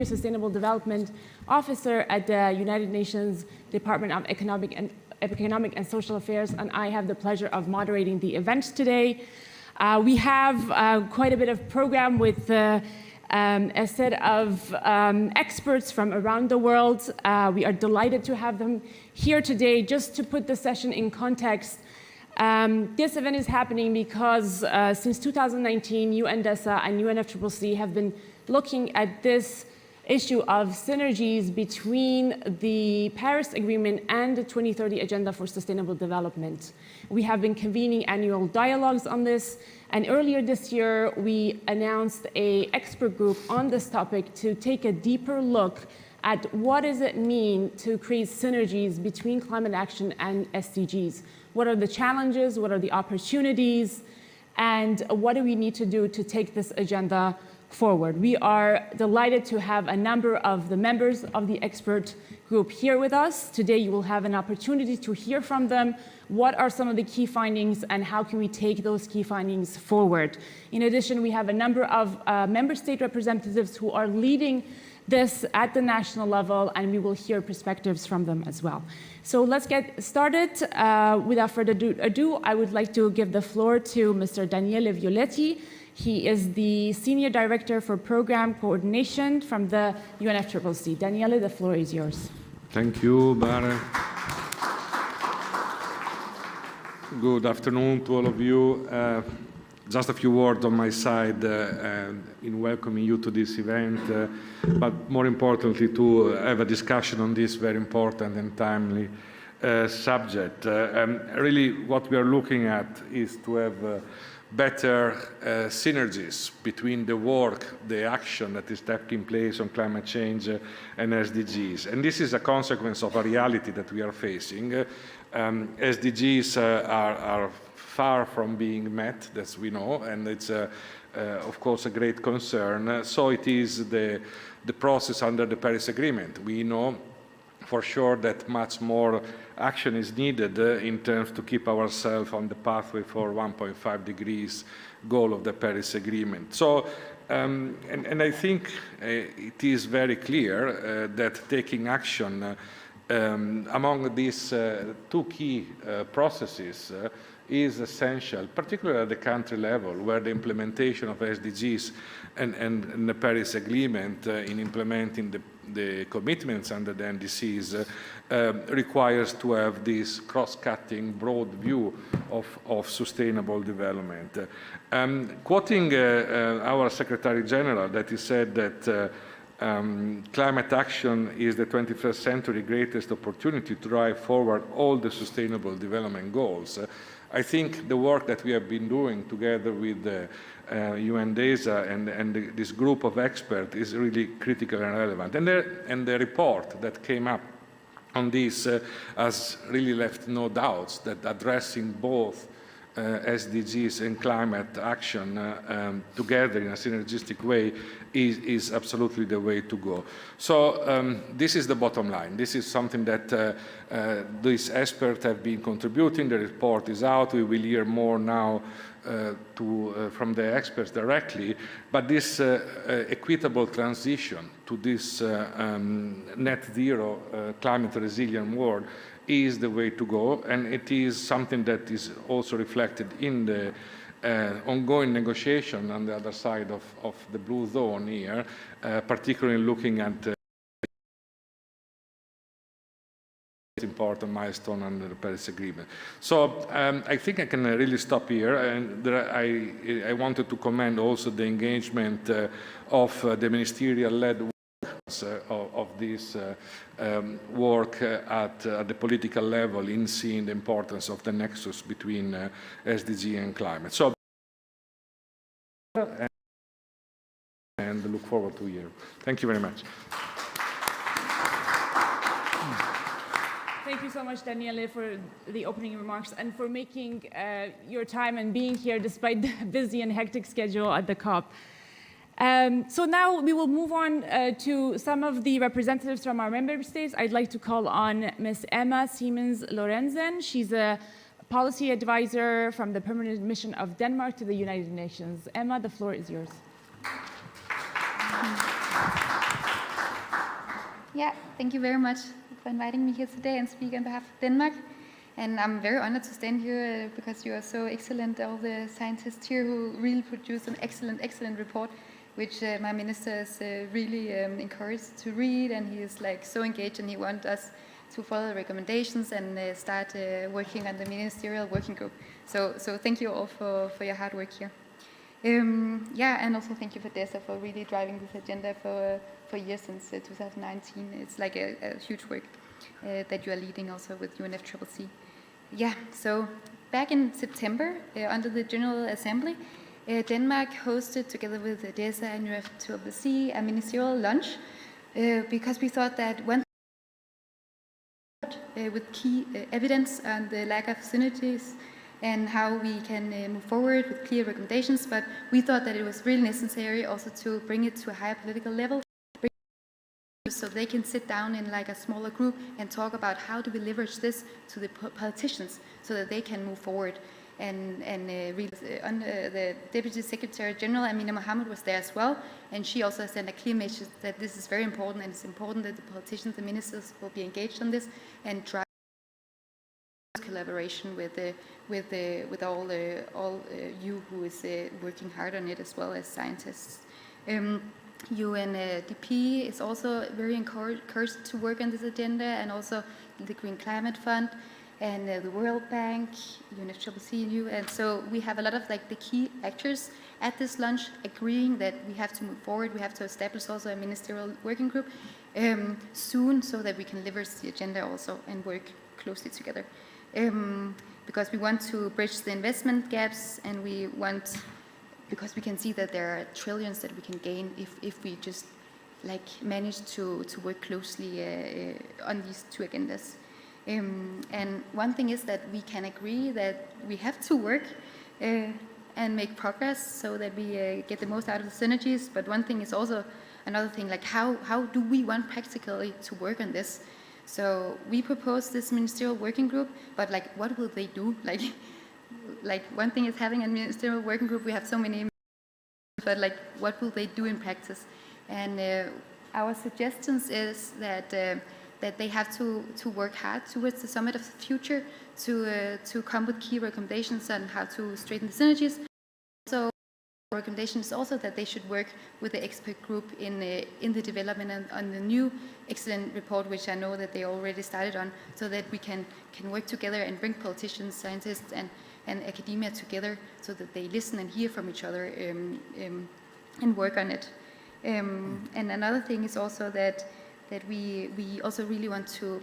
Sustainable Development Officer at the United Nations Department of Economic and Social Affairs, and I have the pleasure of moderating the event today. We have quite a bit of program with a set of experts from around the world. We are delighted to have them here today. Just to put the session in context, this event is happening because since 2019, UNDESA and UNFCCC have been looking at this issue of synergies between the Paris Agreement and the 2030 Agenda for Sustainable Development. We have been convening annual dialogues on this, and earlier this year, we announced an expert group on this topic to take a deeper look at what does it mean to create synergies between climate action and SDGs. What are the challenges, what are the opportunities, and what do we need to do to take this agenda forward. We are delighted to have a number of the members of the expert group here with us. Today you will have an opportunity to hear from them. What are some of the key findings and how can we take those key findings forward? In addition, we have a number of member state representatives who are leading this at the national level, and we will hear perspectives from them as well. So let's get started. Without further ado, I would like to give the floor to Mr. Daniele Violetti. He is the Senior Director for Program Coordination from the UNFCCC. Daniele, the floor is yours. Thank you, Bara. Good afternoon to all of you. Just a few words on my side in welcoming you to this event, but more importantly to have a discussion on this very important and timely subject. Really what we are looking at is to have better synergies between the work, the action that is taking place on climate change and SDGs. And this is a consequence of a reality that we are facing. SDGs are far from being met, as we know, and it's of course a great concern. So it is the process under the Paris Agreement. We know for sure that much more action is needed in terms to keep ourselves on the pathway for 1.5 degrees goal of the Paris Agreement. So, and I think it is very clear that taking action among these two key processes is essential, particularly at the country level, where the implementation of SDGs and the Paris Agreement in implementing the commitments under the NDCs requires to have this cross-cutting, broad view of sustainable development. Quoting our Secretary General, that he said that climate action is the 21st century greatest opportunity to drive forward all the sustainable development goals. I think the work that we have been doing together with UNDESA and this group of experts is really critical and relevant. And the report that came up on this has really left no doubts that addressing both SDGs and climate action together in a synergistic way is absolutely the way to go. So this is the bottom line. This is something that these experts have been contributing. The report is out. We will hear more now from the experts directly. But this equitable transition to this net zero climate resilient world is the way to go, and it is something that is also reflected in the ongoing negotiation on the other side of the blue zone here, particularly looking at important milestone under the Paris Agreement. So I think I can really stop here, and I wanted to commend also the engagement of the ministerial-led of this work at the political level in seeing the importance of the nexus between SDG and climate. So, and look forward to hear. Thank you very much. Thank you so much, Daniele, for the opening remarks and for making your time and being here despite the busy and hectic schedule at the COP. So now we will move on to some of the representatives from our member states. I'd like to call on Ms. Emma Siemens-Lorenzen. She's a policy advisor from the Permanent Mission of Denmark to the United Nations. Emma, the floor is yours. Yeah, thank you very much for inviting me here today and speak on behalf of Denmark. And I'm very honored to stand here because you are so excellent, all the scientists here who really produced an excellent report, which my minister is really encouraged to read, and he is like so engaged, and he wants us to follow the recommendations and start working on the ministerial working group. So thank you all for your hard work here. And also thank you for DESA for really driving this agenda for years since 2019. It's like a huge work that you are leading also with UNFCCC. Yeah, so back in September, under the General Assembly, Denmark hosted, together with DESA and UNFCCC, a ministerial lunch because we thought that one with key evidence on the lack of synergies and how we can move forward with clear recommendations, but we thought that it was really necessary also to bring it to a higher political level, so they can sit down in like a smaller group and talk about how do we leverage this to the politicians so that they can move forward. And the Deputy Secretary General, Amina Mohammed, was there as well, and she also sent a clear message that this is very important, and it's important that the politicians, the ministers, will be engaged on this and drive collaboration with all you who is working hard on it, as well as scientists. UNDP is also very encouraged to work on this agenda, and also the Green Climate Fund and the World Bank, UNFCCC, and so we have a lot of like the key actors at this lunch agreeing that we have to move forward. We have to establish also a ministerial working group soon, so that we can leverage the agenda also and work closely together. Because we want to bridge the investment gaps, and because we can see that there are trillions that we can gain if we just like manage to work closely on these two agendas. And one thing is that we can agree that we have to work and make progress so that we get the most out of the synergies. But one thing is also another thing, like how do we want practically to work on this? So we propose this ministerial working group, but like what will they do? Like one thing is having a ministerial working group, we have so many, but like what will they do in practice? And our suggestions is that they have to work hard towards the Summit of the Future to come with key recommendations on how to straighten the synergies. So our recommendation is also that they should work with the expert group in the development on the new excellent report, which I know that they already started on, so that we can work together and bring politicians, scientists, and academia together, so that they listen and hear from each other and work on it. And another thing is also that we also really want to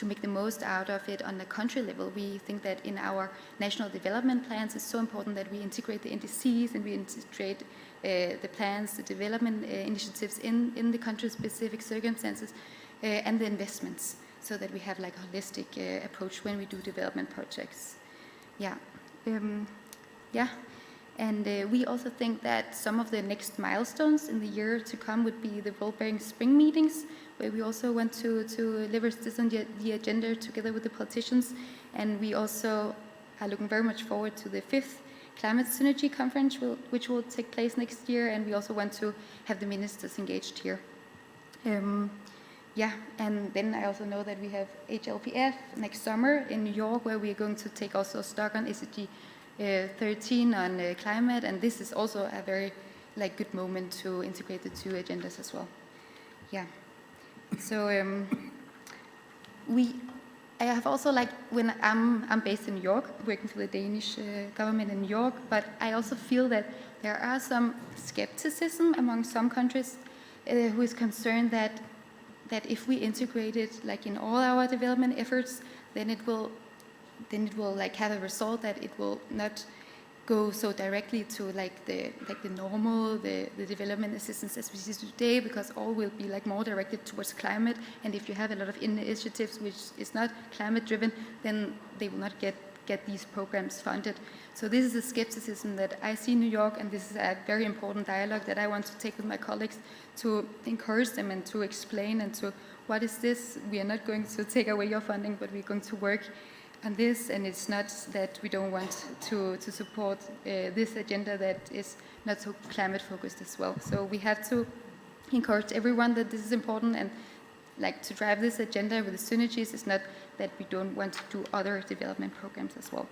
make the most out of it on the country level. We think that in our national development plans, it's so important that we integrate the NDCs and we integrate the plans, the development initiatives in the country-specific circumstances and the investments, so that we have like a holistic approach when we do development projects. And we also think that some of the next milestones in the year to come would be the World Bank Spring meetings, where we also want to leverage this on the agenda together with the politicians. And we also are looking very much forward to the 5th Climate Synergie Conference, which will take place next year. And we also want to have the ministers engaged here. And then I also know that we have HLPF next summer in New York, where we are going to take also stock on SDG 13 on climate, and this is also a very like good moment to integrate the two agendas as well. So I have also like, when I'm based in New York, working for the Danish government in New York, but I also feel that there are some skepticism among some countries who is concerned that if we integrate it like in all our development efforts, then it will like have a result that it will not go so directly to like the normal the development assistance as we see today, because all will be like more directed towards climate. And if you have a lot of initiatives which is not climate driven, then they will not get these programs funded. So this is a skepticism that I see in New York, and this is a very important dialogue that I want to take with my colleagues to encourage them and to explain and to what is this? We are not going to take away your funding, but we're going to work on this, and it's not that we don't want to support this agenda that is not so climate focused as well. So we have to encourage everyone that this is important, and like to drive this agenda with the synergies is not that we don't want to do other development programs as well.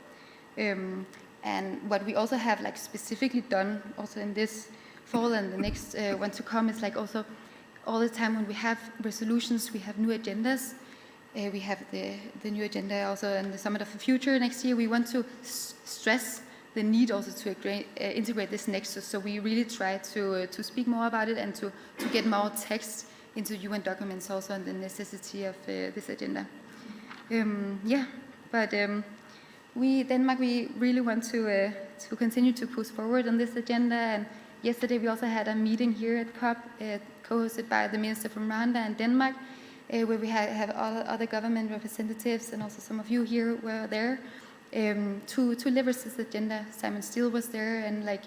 And what we also have like specifically done also in this fall and the next one to come is like also all the time when we have resolutions, we have new agendas. We have the new agenda also in the Summit of the Future next year. We want to stress the need also to integrate this nexus. So we really try to speak more about it and to get more text into UN documents also on the necessity of this agenda. Denmark, we really want to continue to push forward on this agenda. And yesterday we also had a meeting here at COP, co-hosted by the minister from Rwanda and Denmark, where we have all other government representatives, and also some of you here were there, to leverage this agenda. Simon Steele was there, and like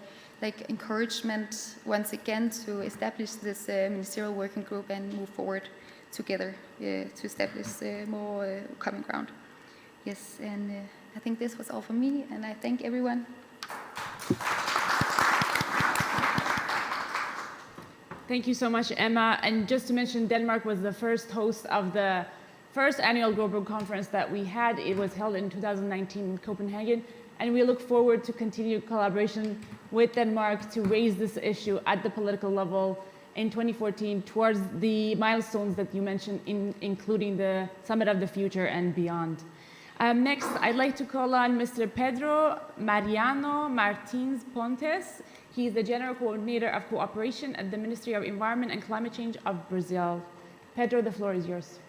encouragement once again to establish this ministerial working group and move forward together to establish more common ground. Yes, and I think this was all for me, and I thank everyone. Thank you so much, Emma. And just to mention, Denmark was the first host of the first annual Global Conference that we had. It was held in 2019 in Copenhagen, and we look forward to continued collaboration with Denmark to raise this issue at the political level in 2014 towards the milestones that you mentioned, including the Summit of the Future and beyond. Next, I'd like to call on Mr. Pedro Mariano Martins Pontes. He is the General Coordinator of Cooperation at the Ministry of Environment and Climate Change of Brazil. Pedro, the floor is yours.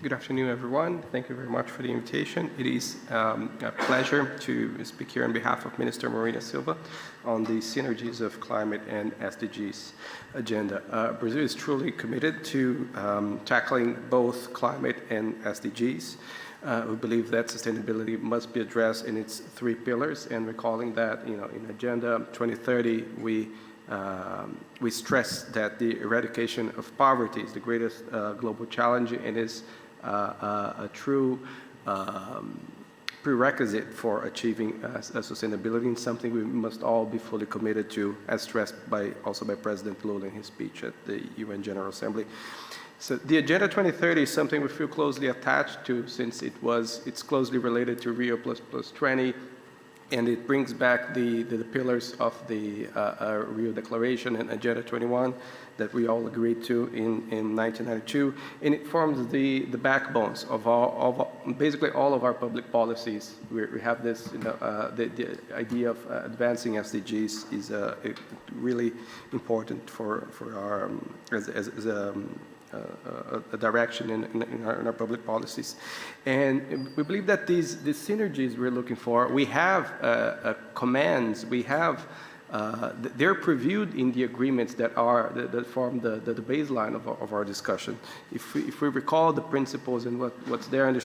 Good afternoon, everyone. Thank you very much for the invitation. It is a pleasure to speak here on behalf of Minister Marina Silva on the synergies of climate and SDGs agenda. Brazil is truly committed to tackling both climate and SDGs. We believe that sustainability must be addressed in its three pillars, and recalling that, in Agenda 2030, we stress that the eradication of poverty is the greatest global challenge, and is a true prerequisite for achieving sustainability, and something we must all be fully committed to, as stressed also by President Lula in his speech at the UN General Assembly. So the Agenda 2030 is something we feel closely attached to, since it's closely related to Rio Plus 20, and it brings back the pillars of the Rio Declaration and Agenda 21 that we all agreed to in 1992, and it forms the backbones of basically all of our public policies. We have this, the idea of advancing SDGs is really important for our as a direction in our public policies. And we believe that these synergies we're looking for, we have commands, we have, they're previewed in the agreements that form the baseline of our discussion. If we recall the principles and what's there in the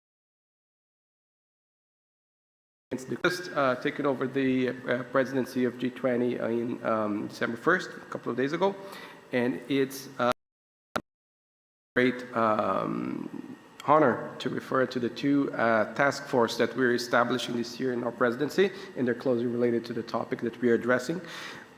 just taken over the presidency of G20 in December 1st, a couple of days ago, and it's great honor to refer to the two task force that we're establishing this year in our presidency, and they're closely related to the topic that we are addressing.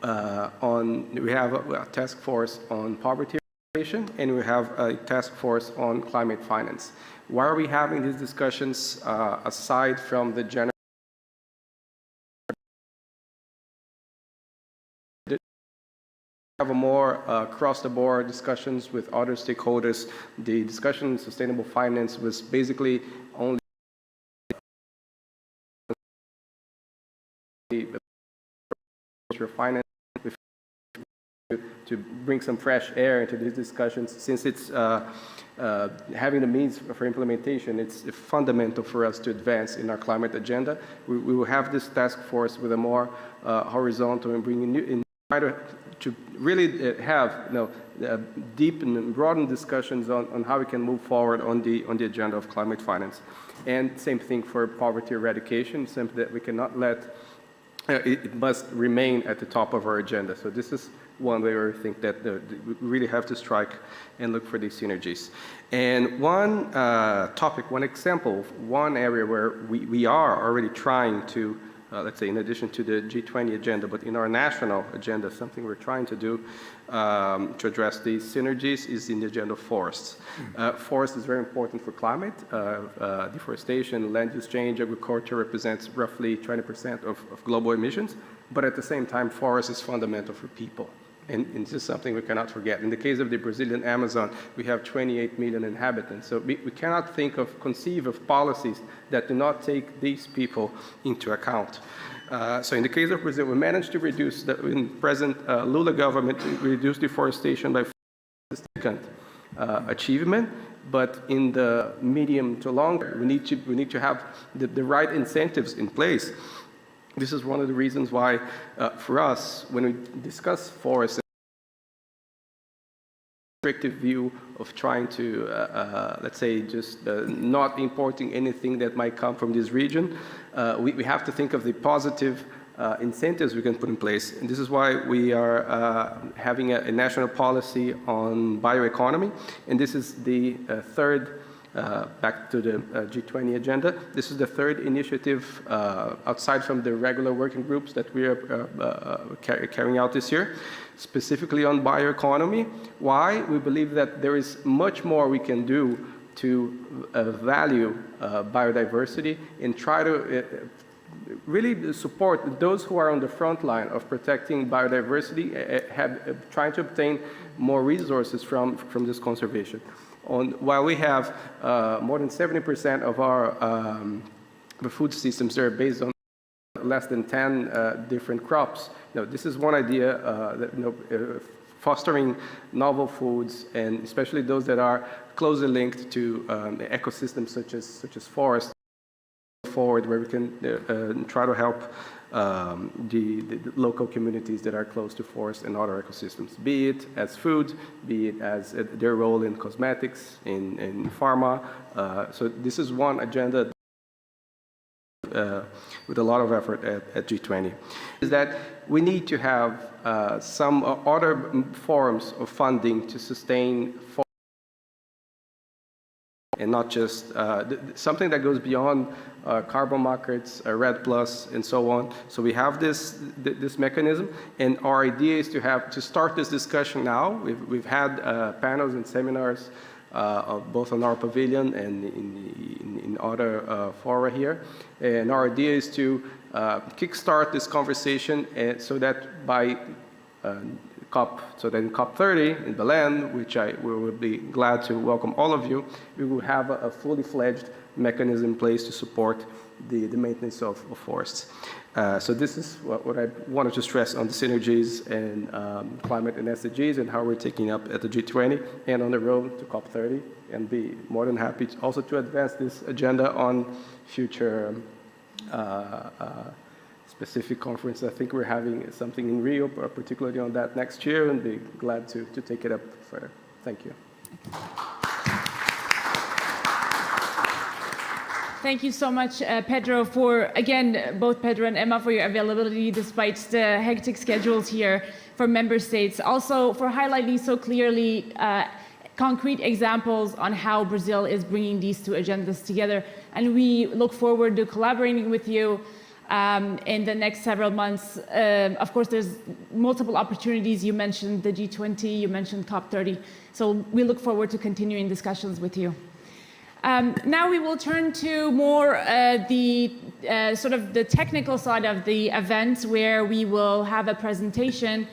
We have a task force on poverty eradication, and we have a task force on climate finance. Why are we having these discussions aside from the general have a more across-the-board discussions with other stakeholders? The discussion on sustainable finance was basically only finance to bring some fresh air into these discussions, since it's having the means for implementation. It's fundamental for us to advance in our climate agenda. We will have this task force with a more horizontal and bringing new, try to really have deep and broadened discussions on how we can move forward on the agenda of climate finance. And same thing for poverty eradication, something that we cannot let, it must remain at the top of our agenda. So this is one way where we think that we really have to strike and look for these synergies. And one topic, one example, one area where we are already trying to let's say, in addition to the G20 agenda, but in our national agenda, something we're trying to do to address these synergies is in the agenda of forests. Forest is very important for climate. Deforestation, land use change, agriculture represents roughly 20% of global emissions, but at the same time, forest is fundamental for people. And this is something we cannot forget. In the case of the Brazilian Amazon, we have 28 million inhabitants. So we cannot conceive of policies that do not take these people into account. So in the case of Brazil, we managed to reduce, in present Lula government, we reduced deforestation by significant achievement. But in the medium to long term, we need to have the right incentives in place. This is one of the reasons why, for us, when we discuss forests, restrictive view of trying to, let's say, just not importing anything that might come from this region, we have to think of the positive incentives we can put in place. And this is why we are having a national policy on bioeconomy. And this is the third back to the G20 agenda. This is the third initiative outside from the regular working groups that we are carrying out this year, specifically on bioeconomy. Why? We believe that there is much more we can do to value biodiversity and try to really support those who are on the front line of protecting biodiversity, trying to obtain more resources from this conservation. While we have more than 70% of our the food systems that are based on less than 10 different crops, this is one idea that fostering novel foods, and especially those that are closely linked to ecosystems such as forests, forward, where we can try to help the local communities that are close to forests and other ecosystems, be it as food, be it as their role in cosmetics, in pharma. So this is one agenda with a lot of effort at G20, is that we need to have some other forms of funding to sustain and not just something that goes beyond carbon markets, RED Plus, and so on. So we have this mechanism, and our idea is to start this discussion now. We've had panels and seminars both on our pavilion and in other fora here. And our idea is to kickstart this conversation so that by COP 30 in Belém, which we will be glad to welcome all of you, we will have a fully fledged mechanism in place to support the maintenance of forests. So this is what I wanted to stress on the synergies and climate and SDGs and how we're taking up at the G20 and on the road to COP 30, and be more than happy also to advance this agenda on future specific conference. I think we're having something in Rio, particularly on that next year, and be glad to take it up further. Thank you. Thank you so much, Pedro, for, again, both Pedro and Emma, for your availability despite the hectic schedules here for member states. Also for highlighting so clearly concrete examples on how Brazil is bringing these two agendas together. And we look forward to collaborating with you in the next several months. Of course, there's multiple opportunities. You mentioned the G20, you mentioned COP 30. So we look forward to continuing discussions with you. Now we will turn to more the sort of the technical side of the event, where we will have a presentation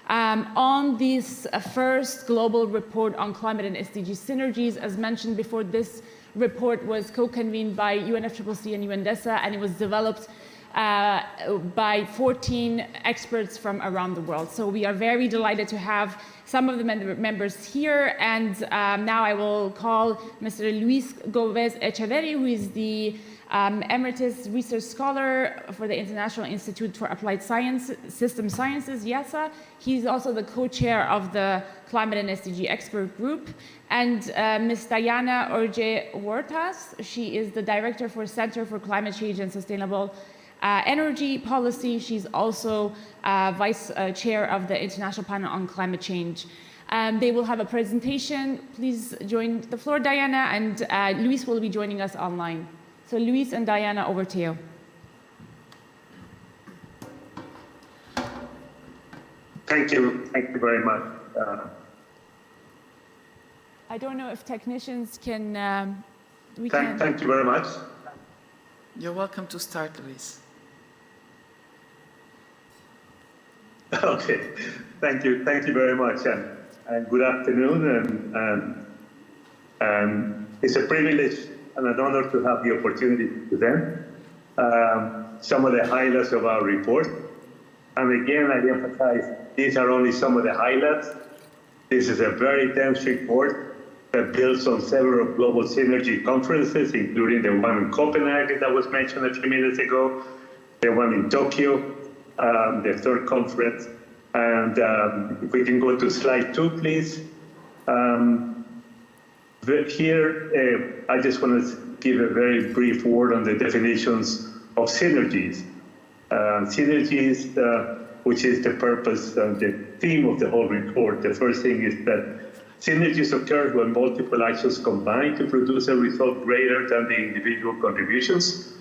on this first global report on climate and SDG synergies. As mentioned before, this report was co-convened by UNFCCC and UNDESA, and it was developed by 14 experts from around the world. So we are very delighted to have some of the members here. And now I will call Mr. Luis Gomez Echeverri, who is the Emeritus Research Scholar for the International Institute for Applied Science, System Sciences, IIASA. He's also the co-chair of the Climate and SDG Expert Group. And Ms. Diana Orje Huertas, she is the Director for Center for Climate Change and Sustainable Energy Policy. She's also Vice Chair of the International Panel on Climate Change. They will have a presentation. Please join the floor, Diana, and Luis will be joining us online. So Luis and Diana, over to you. Thank you very much. I don't know if technicians can, Thank you very much. You're welcome to start, Luis. Okay, thank you very much, and good afternoon, and it's a privilege and an honor to have the opportunity to present some of the highlights of our report. And again, I emphasize, these are only some of the highlights. This is a very dense report that builds on several global Synergie conferences, including the one in Copenhagen that was mentioned a few minutes ago, the one in Tokyo, the third conference. And if we can go to slide 2, please. Here, I just want to give a very brief word on the definitions of synergies. Synergies, which is the purpose and the theme of the whole report. The first thing is that synergies occur when multiple actions combine to produce a result greater than the individual contributions.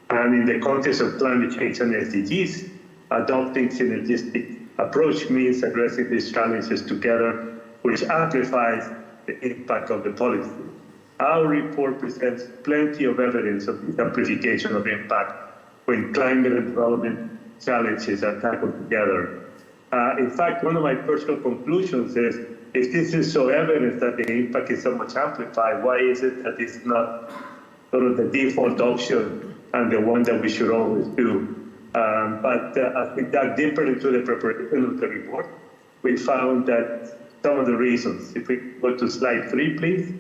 And in the context of climate change and SDGs, adopting synergistic approach means addressing these challenges together, which amplifies the impact of the policy. Our report presents plenty of evidence of the amplification of impact when climate and development challenges are tackled together. In fact, one of my personal conclusions is, if this is so evident that the impact is so much amplified, why is it that it's not sort of the default option and the one that we should always do? But as we dug deeper into the preparation of the report, we found that some of the reasons, if we go to slide 3, please.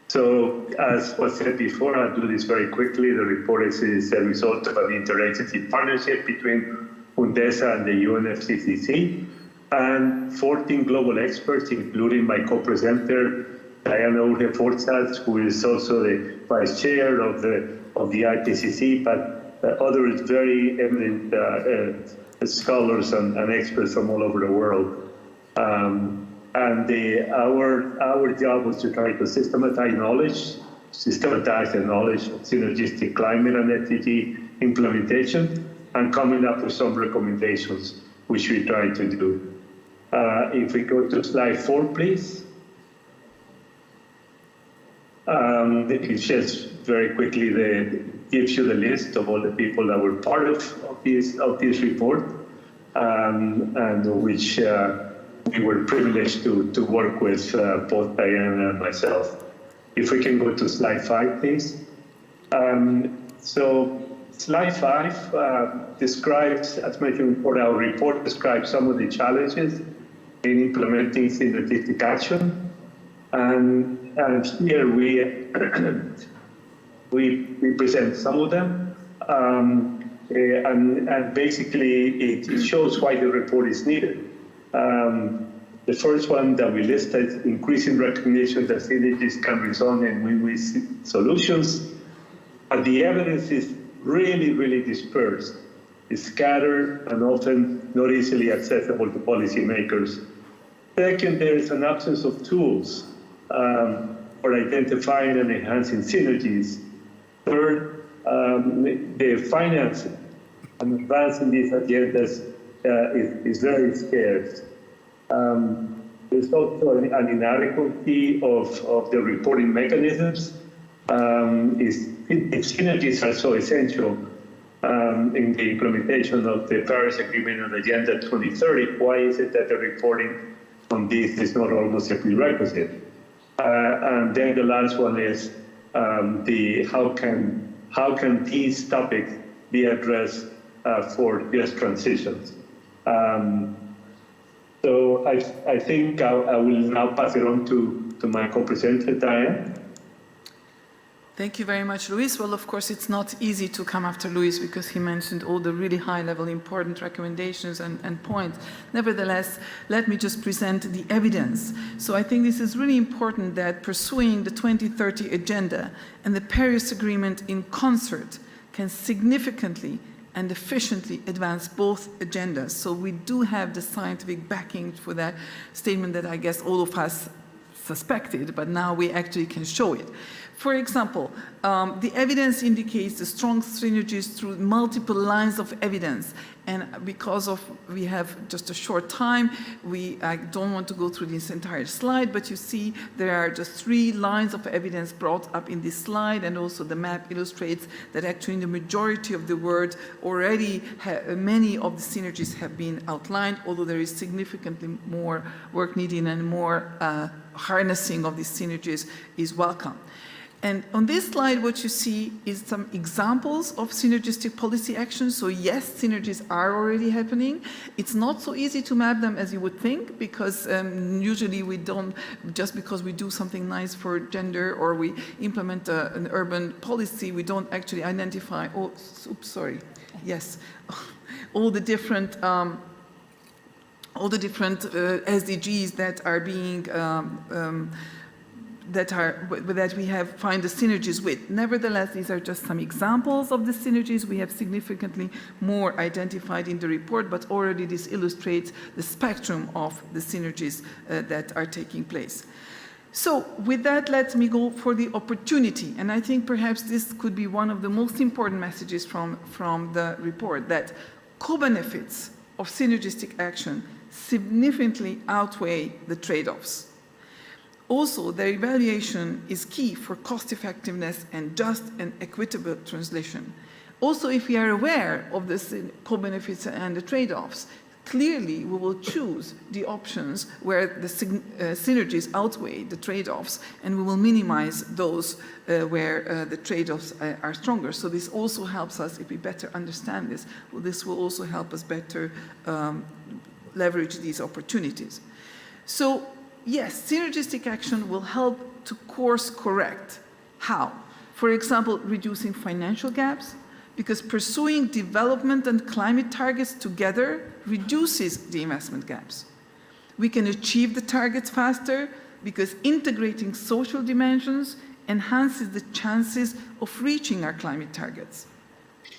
So, as was said before, I'll do this very quickly. The report is a result of an interagency partnership between UNDESA and the UNFCCC, and 14 global experts, including my co-presenter, Diana Urge-Fortsas, who is also the vice chair of the IPCC, but other very eminent scholars and experts from all over the world. Our job was to try to systematize the knowledge of synergistic climate and SDG implementation, and coming up with some recommendations, which we tried to do. If we go to slide 4, please. It just very quickly gives you the list of all the people that were part of this report, and which we were privileged to work with, both Diana and myself. If we can go to slide 5, please. So slide 5 describes, as mentioned before, our report describes some of the challenges in implementing synergistic action. And here we present some of them, and basically it shows why the report is needed. The first one that we listed, increasing recognition that synergies can result in win-win solutions, but the evidence is really dispersed. It's scattered and often not easily accessible to policymakers. Second, there is an absence of tools for identifying and enhancing synergies. Third, the financing and advancing these agendas is very scarce. There's also an inadequacy of the reporting mechanisms. If synergies are so essential in the implementation of the Paris Agreement and Agenda 2030, why is it that the reporting on this is not almost a prerequisite? And then the last one is how can these topics be addressed for just transitions? So I think I will now pass it on to my co-presenter, Diane. Thank you very much, Luis. Well, of course, it's not easy to come after Luis because he mentioned all the really high-level important recommendations and points. Nevertheless, let me just present the evidence. So I think this is really important that pursuing the 2030 agenda and the Paris Agreement in concert can significantly and efficiently advance both agendas. So we do have the scientific backing for that statement that I guess all of us suspected, but now we actually can show it. For example, the evidence indicates the strong synergies through multiple lines of evidence. And because we have just a short time, I don't want to go through this entire slide, but you see there are just 3 lines of evidence brought up in this slide, and also the map illustrates that actually in the majority of the world already many of the synergies have been outlined, although there is significantly more work needed and more harnessing of these synergies is welcome. And on this slide, what you see is some examples of synergistic policy actions. So yes, synergies are already happening. It's not so easy to map them as you would think, because usually we don't, just because we do something nice for gender or we implement an urban policy, we don't actually identify, all the different SDGs that are being that we have find the synergies with. Nevertheless, these are just some examples of the synergies. We have significantly more identified in the report, but already this illustrates the spectrum of the synergies that are taking place. So with that, let me go for the opportunity. And I think perhaps this could be one of the most important messages from the report, that co-benefits of synergistic action significantly outweigh the trade-offs. Also, their evaluation is key for cost effectiveness and just and equitable translation. Also, if we are aware of the co-benefits and the trade-offs, clearly we will choose the options where the synergies outweigh the trade-offs, and we will minimize those where the trade-offs are stronger. So this also helps us, if we better understand this, this will also help us better leverage these opportunities. So, yes, synergistic action will help to course correct. How? For example, reducing financial gaps, because pursuing development and climate targets together reduces the investment gaps. We can achieve the targets faster because integrating social dimensions enhances the chances of reaching our climate targets.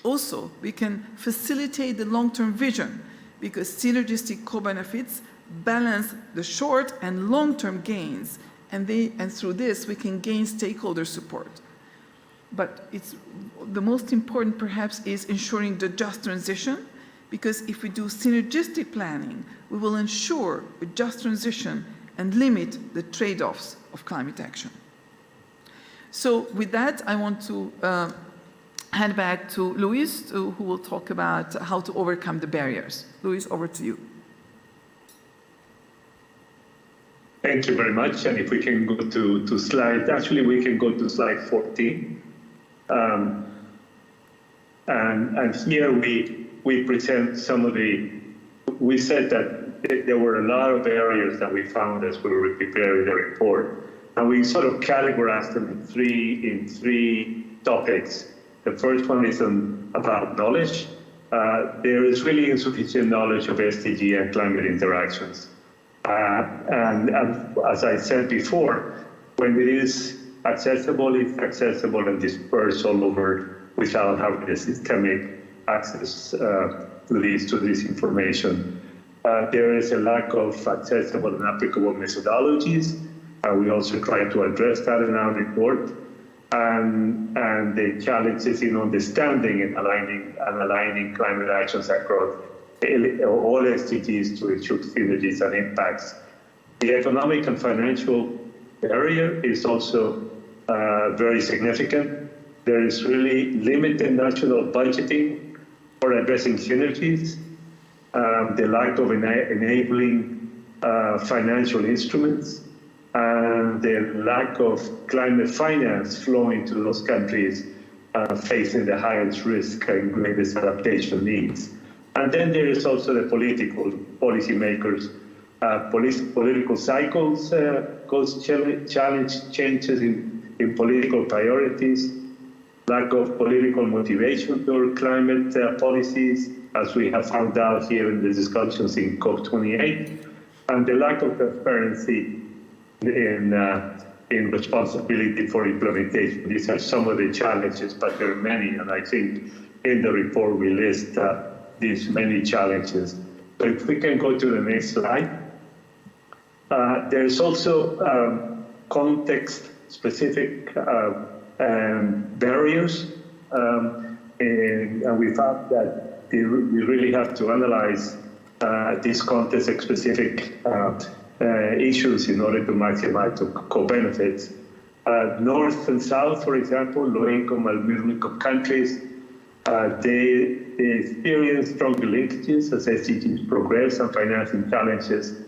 Also, we can facilitate the long-term vision because synergistic co-benefits balance the short and long-term gains, and through this we can gain stakeholder support. But the most important perhaps is ensuring the just transition, because if we do synergistic planning, we will ensure a just transition and limit the trade-offs of climate action. So with that, I want to hand back to Luis, who will talk about how to overcome the barriers. Luis, over to you. Thank you very much. And if we can go to slide, actually we can go to slide 14. And here we present some of we said that there were a lot of areas that we found as we were preparing the report. And we sort of categorized them in three topics. The first one is about knowledge. There is really insufficient knowledge of SDG and climate interactions. And as I said before, when it is accessible, it's accessible and dispersed all over without having a systemic access to this information. There is a lack of accessible and applicable methodologies. We also try to address that in our report. And the challenges in understanding and aligning climate actions across all SDGs to ensure synergies and impacts. The economic and financial area is also very significant. There is really limited national budgeting for addressing synergies, the lack of enabling financial instruments, and the lack of climate finance flowing to those countries facing the highest risk and greatest adaptation needs. And then there is also the policymakers. Political cycles cause challenge changes in political priorities, lack of political motivation for climate policies, as we have found out here in the discussions in COP28, and the lack of transparency in responsibility for implementation. These are some of the challenges, but there are many, and I think in the report we list these many challenges. So if we can go to the next slide. There's also context specific barriers, and we found that we really have to analyze these context-specific issues in order to maximize the co-benefits. North and South, for example, low-income and middle-income countries, they experience stronger linkages as SDGs progress and financing challenges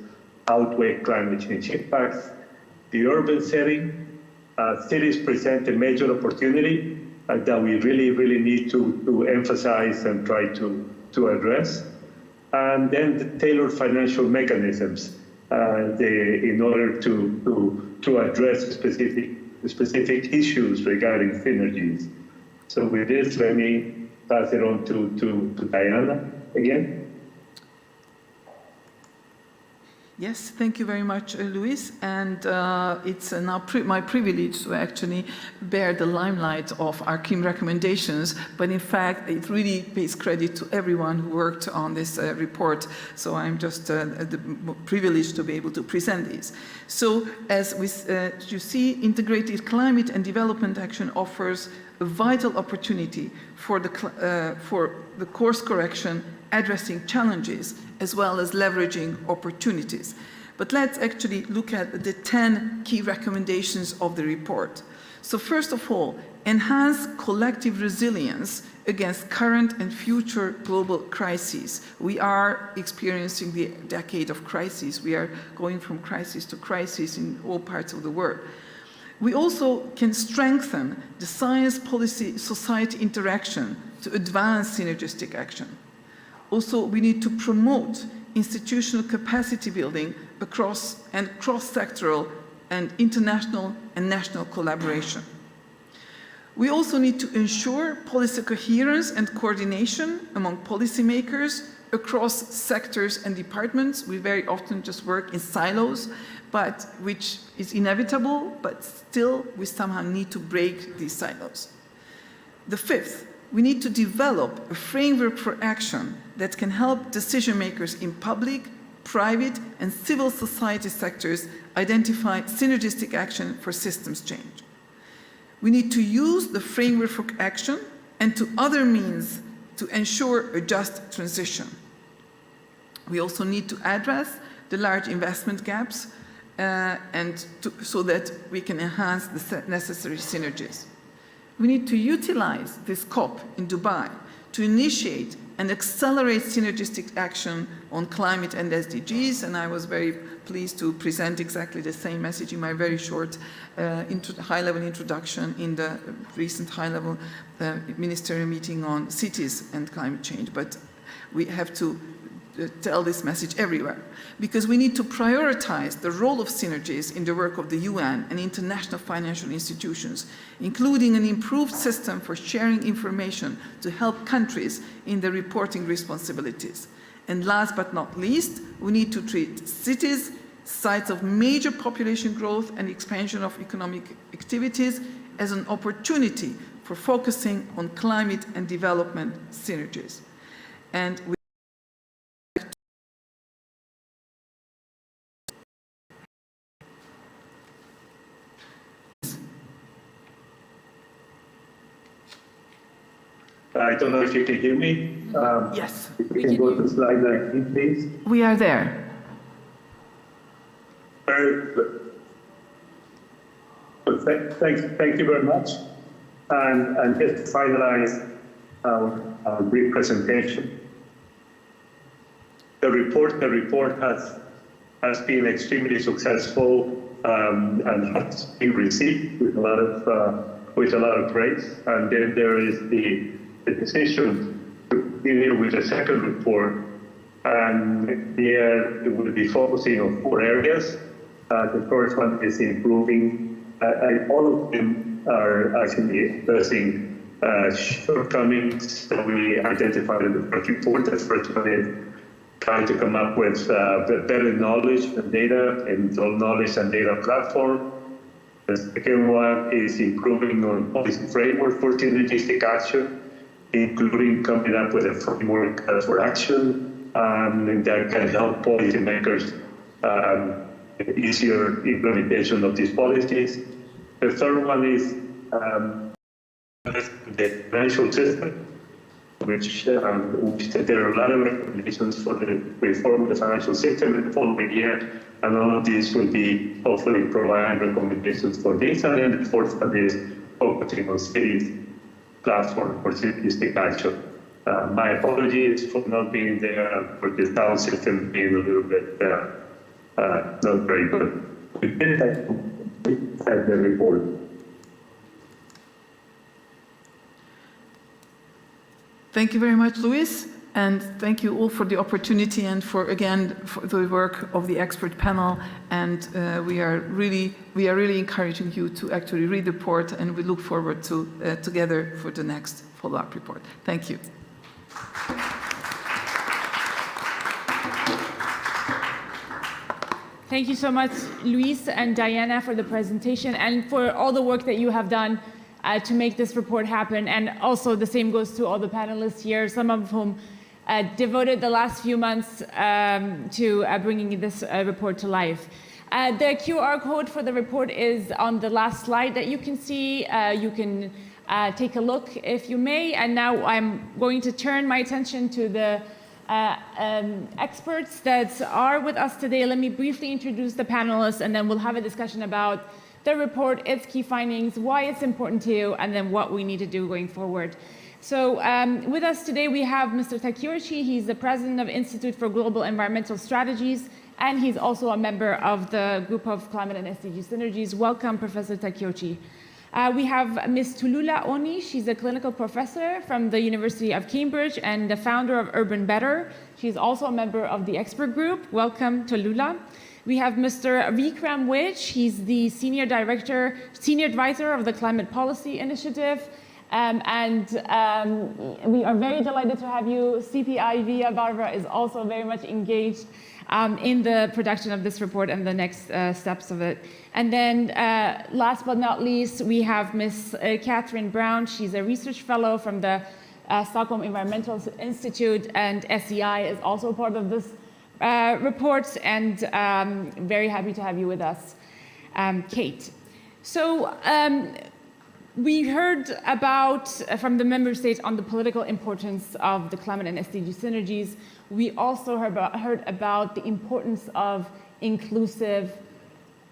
outweigh climate change impacts. The urban setting, cities present a major opportunity that we really need to emphasize and try to address. And then the tailored financial mechanisms in order to address specific issues regarding synergies. So with this, let me pass it on to Diana again. Yes, thank you very much, Luis. And it's now my privilege to actually bear the limelight of our key recommendations. But in fact, it really pays credit to everyone who worked on this report. So I'm just privileged to be able to present these. So as you see, integrated climate and development action offers a vital opportunity for the course correction, addressing challenges, as well as leveraging opportunities. But let's actually look at the 10 key recommendations of the report. So first of all, enhance collective resilience against current and future global crises. We are experiencing the decade of crises. We are going from crisis to crisis in all parts of the world. We also can strengthen the science policy society interaction to advance synergistic action. Also, we need to promote institutional capacity building across and cross-sectoral and international and national collaboration. We also need to ensure policy coherence and coordination among policymakers across sectors and departments. We very often just work in silos, but which is inevitable, but still we somehow need to break these silos. The fifth, we need to develop a framework for action that can help decision makers in public, private, and civil society sectors identify synergistic action for systems change. We need to use the framework for action and to other means to ensure a just transition. We also need to address the large investment gaps so that we can enhance the necessary synergies. We need to utilize this COP in Dubai to initiate and accelerate synergistic action on climate and SDGs, and I was very pleased to present exactly the same message in my very short high-level introduction in the recent high-level ministerial meeting on cities and climate change. But we have to tell this message everywhere, because we need to prioritize the role of synergies in the work of the UN and international financial institutions, including an improved system for sharing information to help countries in their reporting responsibilities. And last but not least, we need to treat cities, sites of major population growth and expansion of economic activities as an opportunity for focusing on climate and development synergies. And I don't know if you can hear me. yes. If we can go to slide 19, please. We are there. Very good. So thank you very much. And just to finalize our brief presentation, the report has been extremely successful and has been received with a lot of praise. And then there is the decision to deal with the second report, and there it will be focusing on 4 areas. The first one is improving, and all of them are actually addressing shortcomings that we identified in the first report. The first one is trying to come up with better knowledge and data, and all knowledge and data platform. The second one is improving on policy framework for synergistic action, including coming up with a framework for action that can help policymakers easier implementation of these policies. The third one is the financial system, which there are a lot of recommendations for the reform of the financial system in the following year, and all of these will be hopefully provide recommendations for this. And then the fourth one is focusing on cities platform for cities action. My apologies for not being there, for the sound system being a little bit not very good. We did have the report. Thank you very much, Luis, and thank you all for the opportunity and for the work of the expert panel. And we are really encouraging you to actually read the report, and we look forward to together for the next follow-up report. Thank you. Thank you so much, Luis and Diana, for the presentation and for all the work that you have done to make this report happen. And also the same goes to all the panelists here, some of whom devoted the last few months to bringing this report to life. The QR code for the report is on the last slide that you can see. You can take a look if you may. And now I'm going to turn my attention to the experts that are with us today. Let me briefly introduce the panelists, and then we'll have a discussion about the report, its key findings, why it's important to you, and then what we need to do going forward. So with us today, we have Mr. Takeuchi. He's the president of Institute for Global Environmental Strategies, and he's also a member of the group of Climate and SDG Synergies. Welcome, Professor Takeuchi. We have Ms. Tulula Oni. She's a clinical professor from the University of Cambridge and the founder of Urban Better. She's also a member of the expert group. Welcome, Tulula. We have Mr. Vikram Wich. He's the senior advisor of the Climate Policy Initiative. We are very delighted to have you. CPI Via Barbara is also very much engaged in the production of this report and the next steps of it. And then last but not least, we have Ms. Catherine Brown. She's a research fellow from the Stockholm Environmental Institute, and SEI is also part of this report, and very happy to have you with us, Kate. So we heard about, from the member states, on the political importance of the climate and SDG synergies. We also heard about the importance of inclusive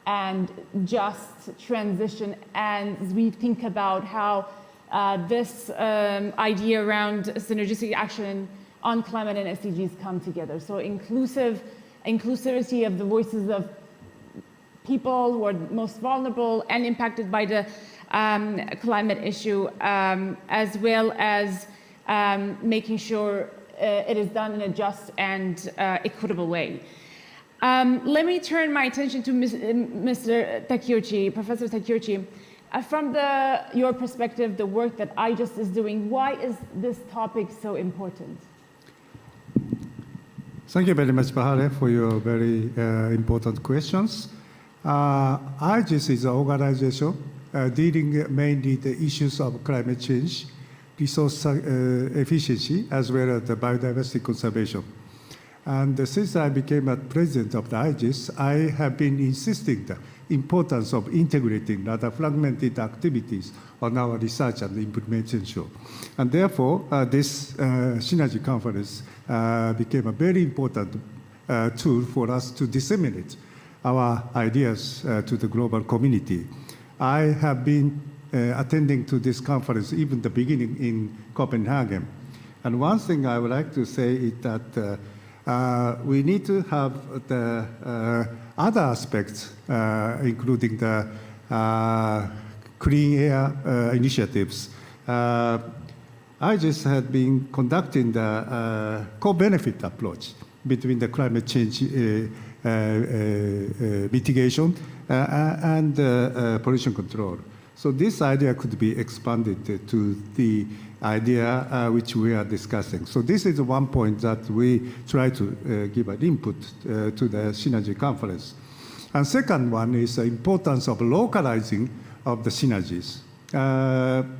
and just transition, and as we think about how this idea around synergistic action on climate and SDGs come together. So inclusivity of the voices of people who are most vulnerable and impacted by the climate issue, as well as making sure it is done in a just and equitable way. Let me turn my attention to Mr. Takeuchi, Professor Takeuchi. From your perspective, the work that IJUST is doing, why is this topic so important? Thank you very much, Bahare, for your very important questions. IJUST is an organization dealing mainly the issues of climate change, resource efficiency, as well as the biodiversity conservation. And since I became a president of the IJUST, I have been insisting the importance of integrating rather fragmented activities on our research and implementation. And therefore, this Synergie conference became a very important tool for us to disseminate our ideas to the global community. I have been attending to this conference even the beginning in Copenhagen. And one thing I would like to say is that we need to have the other aspects, including the clean air initiatives. I just had been conducting the co-benefit approach between the climate change mitigation and pollution control. So this idea could be expanded to the idea which we are discussing. So this is one point that we try to give an input to the Synergie conference. And second one is the importance of localizing of the synergies.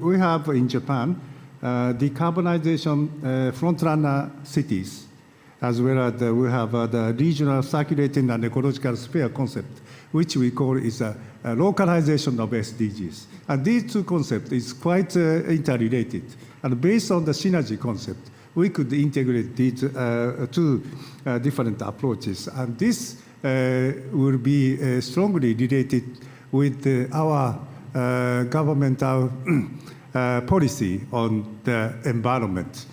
We have in Japan decarbonization frontrunner cities as well as we have the regional circulating and ecological sphere concept, which we call is a localization of SDGs. And these two concepts is quite interrelated. And based on the synergy concept, we could integrate these two different approaches. And this will be strongly related with our governmental policy on the environment.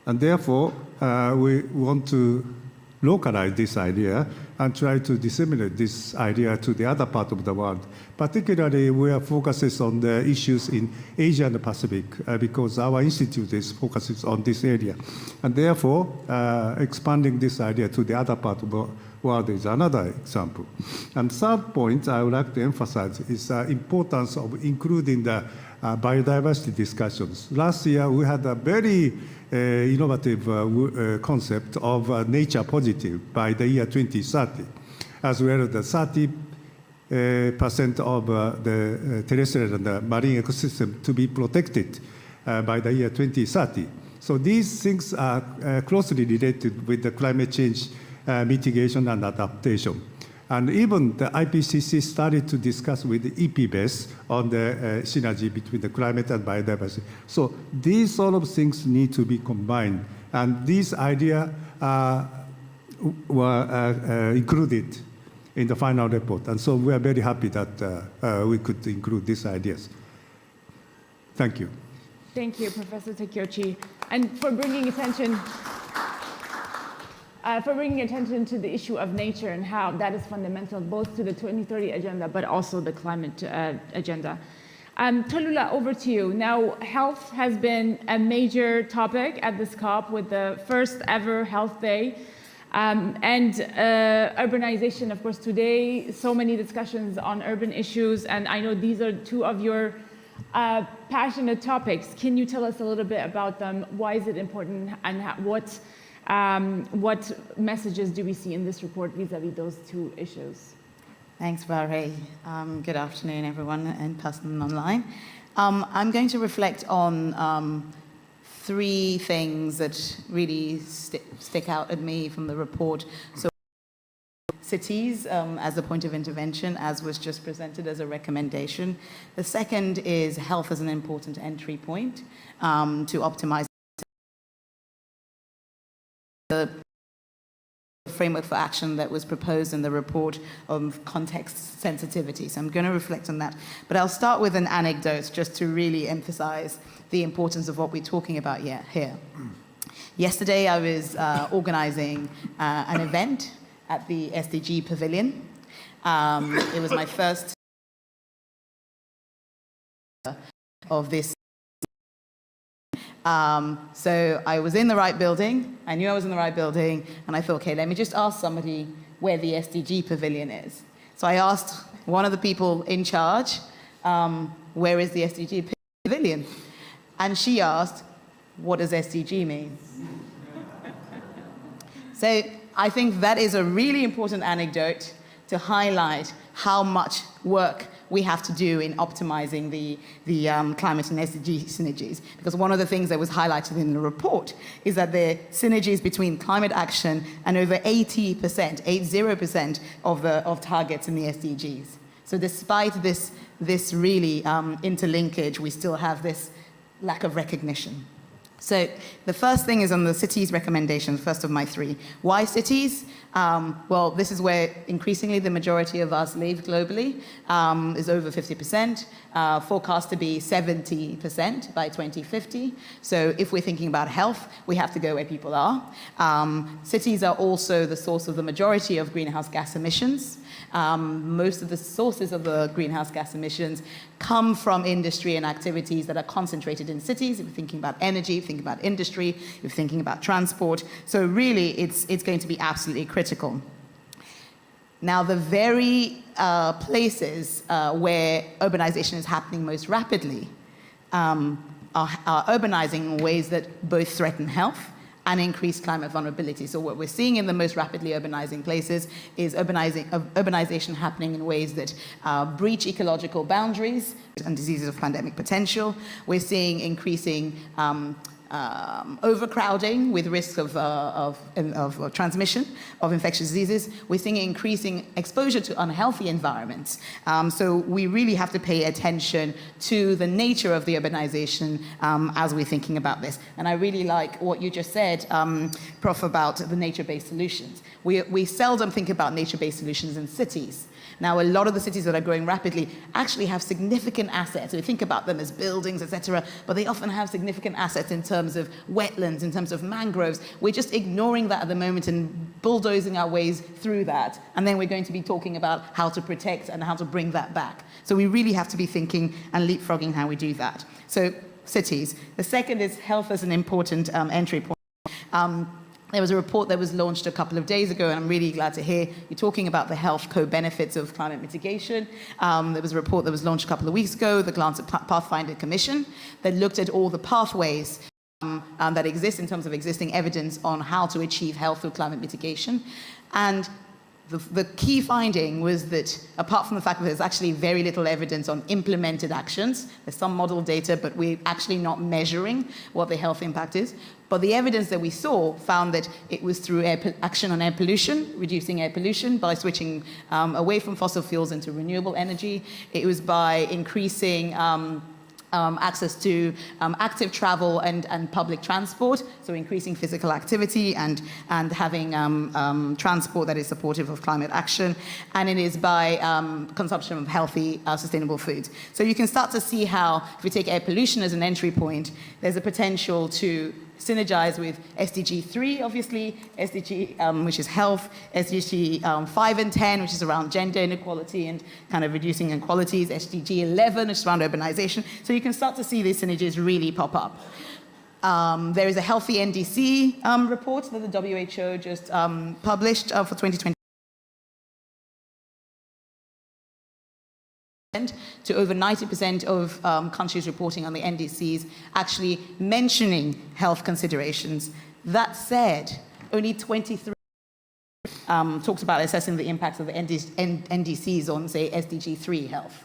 And therefore, we want to localize this idea and try to disseminate this idea to the other part of the world. Particularly, we are focuses on the issues in Asia and the Pacific because our institute is focuses on this area. And therefore, expanding this idea to the other part of the world is another example. And third point I would like to emphasize is the importance of including the biodiversity discussions. Last year, we had a very innovative concept of nature positive by the year 2030, as well as the 30% of the terrestrial and the marine ecosystem to be protected by the year 2030. So these things are closely related with the climate change mitigation and adaptation. And even the IPCC started to discuss with the EPBES on the synergy between the climate and biodiversity. So these sort of things need to be combined. And these ideas were included in the final report. And so we are very happy that we could include these ideas. Thank you. Thank you, Professor Takeuchi, and for bringing attention to the issue of nature and how that is fundamental both to the 2030 agenda but also the climate agenda. Talula, over to you. Now, health has been a major topic at this COP with the first ever Health Day. And urbanization, of course, today, so many discussions on urban issues, and I know these are two of your passionate topics. Can you tell us a little bit about them? Why is it important, and what messages do we see in this report vis-a-vis those two issues? Thanks, Vare. Good afternoon, everyone, in person and online. I'm going to reflect on three things that really stick out at me from the report. So cities as a point of intervention, as was just presented as a recommendation. The second is health as an important entry point to optimize the framework for action that was proposed in the report of context sensitivity. So I'm going to reflect on that. But I'll start with an anecdote just to really emphasize the importance of what we're talking about here. Yesterday, I was organizing an event at the SDG Pavilion. It was my first of this. So I was in the right building. I knew I was in the right building, and I thought, okay, let me just ask somebody where the SDG Pavilion is. So I asked one of the people in charge, where is the SDG Pavilion? And she asked, what does SDG mean? So I think that is a really important anecdote to highlight how much work we have to do in optimizing the climate and SDG synergies. Because one of the things that was highlighted in the report is that the synergies between climate action and over 80% of targets in the SDGs. So despite this really interlinkage, we still have this lack of recognition. So the first thing is on the cities recommendations, first of my three. Why cities? Well, this is where increasingly the majority of us live globally, is over 50%, forecast to be 70% by 2050. So if we're thinking about health, we have to go where people are. Cities are also the source of the majority of greenhouse gas emissions. Most of the sources of the greenhouse gas emissions come from industry and activities that are concentrated in cities. If you're thinking about energy, if you're thinking about industry, if you're thinking about transport. So really, it's going to be absolutely critical. Now, the very places where urbanization is happening most rapidly are urbanizing in ways that both threaten health and increase climate vulnerability. So what we're seeing in the most rapidly urbanizing places is urbanization happening in ways that breach ecological boundaries and diseases of pandemic potential. We're seeing increasing overcrowding with risk of transmission of infectious diseases. We're seeing increasing exposure to unhealthy environments. So we really have to pay attention to the nature of the urbanization as we're thinking about this. And I really like what you just said, Prof, about the nature-based solutions. We seldom think about nature-based solutions in cities. Now, a lot of the cities that are growing rapidly actually have significant assets. We think about them as buildings, etc., but they often have significant assets in terms of wetlands, in terms of mangroves. We're just ignoring that at the moment and bulldozing our ways through that. And then we're going to be talking about how to protect and how to bring that back. So we really have to be thinking and leapfrogging how we do that. So cities. The second is health as an important entry point. There was a report that was launched a couple of days ago, and I'm really glad to hear you talking about the health co-benefits of climate mitigation. There was a report that was launched a couple of weeks ago, the Lancet Pathfinder Commission, that looked at all the pathways that exist in terms of existing evidence on how to achieve health through climate mitigation. And the key finding was that, apart from the fact that there's actually very little evidence on implemented actions, there's some model data, but we're actually not measuring what the health impact is. But the evidence that we saw found that it was through action on air pollution, reducing air pollution by switching away from fossil fuels into renewable energy. It was by increasing access to active travel and public transport, so increasing physical activity and having transport that is supportive of climate action, and it is by consumption of healthy, sustainable foods. So you can start to see how, if we take air pollution as an entry point, there's a potential to synergize with SDG 3, obviously, SDG, which is health, SDG 5 and 10, which is around gender inequality and kind of reducing inequalities, SDG 11, which is around urbanization. So you can start to see these synergies really pop up. There is a healthy NDC report that the WHO just published for 2020. To over 90% of countries reporting on the NDCs actually mentioning health considerations. That said, only 23 talks about assessing the impacts of the NDCs on, say, SDG 3 health.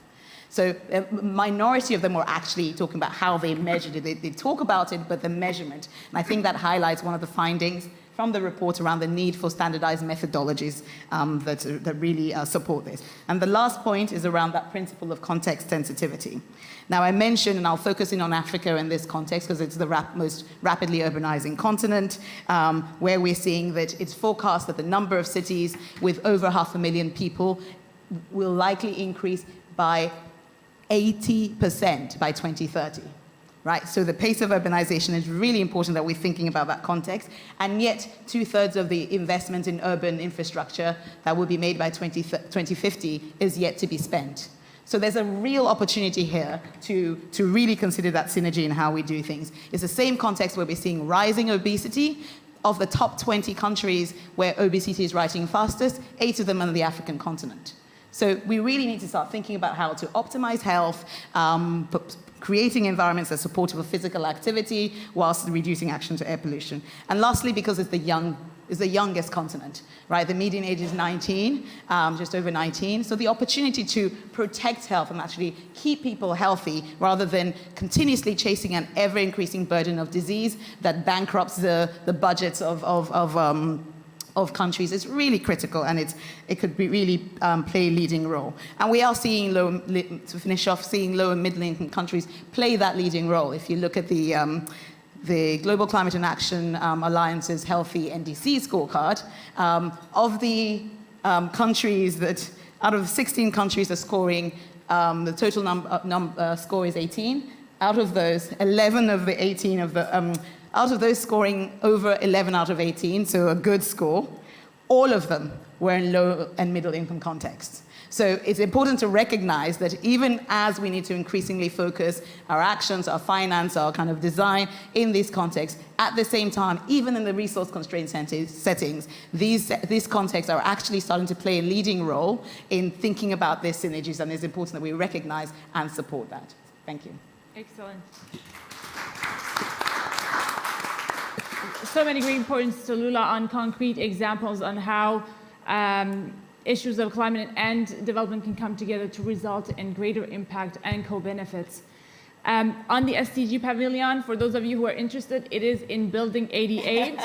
So a minority of them were actually talking about how they measured it. They talk about it, but the measurement. And I think that highlights one of the findings from the report around the need for standardized methodologies that really support this. And the last point is around that principle of context sensitivity. Now, I mentioned, and I'll focus in on Africa in this context because it's the most rapidly urbanizing continent, where we're seeing that it's forecast that the number of cities with over 500,000 people will likely increase by 80% by 2030. Right, so the pace of urbanization is really important that we're thinking about that context, and yet 2/3 of the investment in urban infrastructure that will be made by 2050 is yet to be spent. So there's a real opportunity here to really consider that synergy in how we do things. It's the same context where we're seeing rising obesity. Of the top 20 countries where obesity is rising fastest, 8 of them are on the African continent. So we really need to start thinking about how to optimize health, creating environments that are supportive of physical activity whilst reducing action to air pollution. And lastly, because it's the youngest continent, right? The median age is 19, just over 19. So the opportunity to protect health and actually keep people healthy rather than continuously chasing an ever-increasing burden of disease that bankrupts the budgets of countries is really critical, and it could be really play a leading role. And we are seeing, to finish off, seeing low and middle income countries play that leading role. If you look at the Global Climate and Action Alliance's Healthy NDC scorecard, of the countries that, out of 16 countries are scoring, the total score is 18. Out of those, 11 of the 18 of the out of those scoring over 11 out of 18, so a good score, all of them were in low and middle income contexts. So it's important to recognize that even as we need to increasingly focus our actions, our finance, our kind of design in these contexts, at the same time, even in the resource constrained settings, these contexts are actually starting to play a leading role in thinking about their synergies, and it's important that we recognize and support that. Thank you. Excellent. So many great points to Lula on concrete examples on how issues of climate and development can come together to result in greater impact and co-benefits. On the SDG Pavilion, for those of you who are interested, it is in Building 88.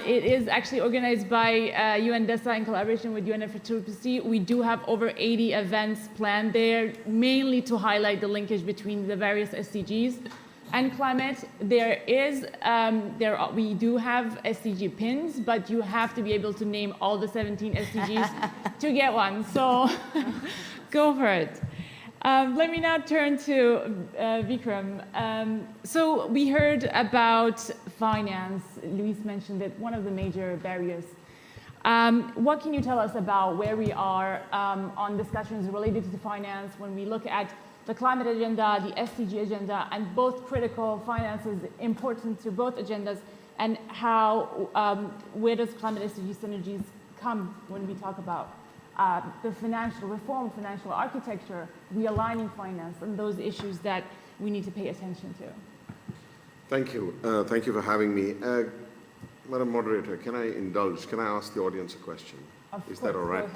It is actually organized by UNDESA in collaboration with UNFCCC. We do have over 80 events planned there, mainly to highlight the linkage between the various SDGs and climate. We do have SDG pins, but you have to be able to name all the 17 SDGs to get one. So go for it. Let me now turn to Vikram. So we heard about finance. Luis mentioned it, one of the major barriers. What can you tell us about where we are on discussions related to finance when we look at the climate agenda, the SDG agenda, and both critical finance is important to both agendas, and how, where does climate SDG synergies come when we talk about the financial reform, financial architecture, realigning finance, and those issues that we need to pay attention to? Thank you. Thank you for having me. Madam Moderator, can I indulge? Can I ask the audience a question? Of course, that all right?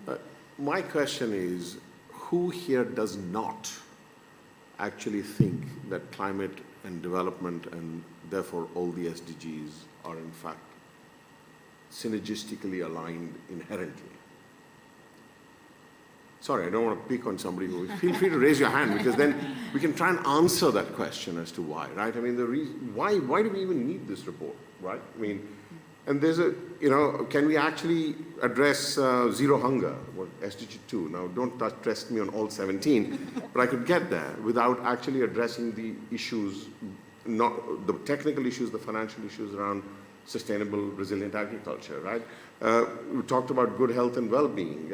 go ahead. My question is, who here does not actually think that climate and development and therefore all the SDGs are in fact synergistically aligned inherently? Sorry, I don't want to pick on somebody. Feel free to raise your hand, because then we can try and answer that question as to why, right? I mean, the reason, why do we even need this report, right? I mean, and there's a, can we actually address zero hunger, SDG 2? Now, don't test me on all 17, but I could get there without actually addressing the issues, not the technical issues, the financial issues around sustainable, resilient agriculture, right? We talked about good health and well-being.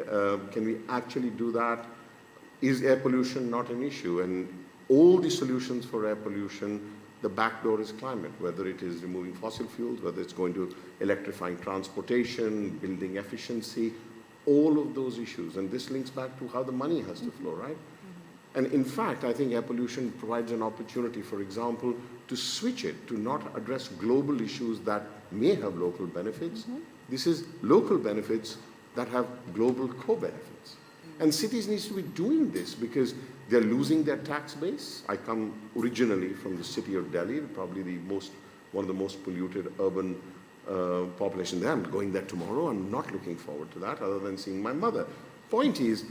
Can we actually do that? Is air pollution not an issue? And all the solutions for air pollution, the back door is climate, whether it is removing fossil fuels, whether it's going to electrifying transportation, building efficiency, all of those issues. And this links back to how the money has to flow, right? And in fact, I think air pollution provides an opportunity, for example, to switch it, to not address global issues that may have local benefits. This is local benefits that have global co-benefits. And cities need to be doing this because they're losing their tax base. I come originally from the city of Delhi, probably one of the most polluted urban populations there. I'm going there tomorrow. I'm not looking forward to that other than seeing my mother. Point is,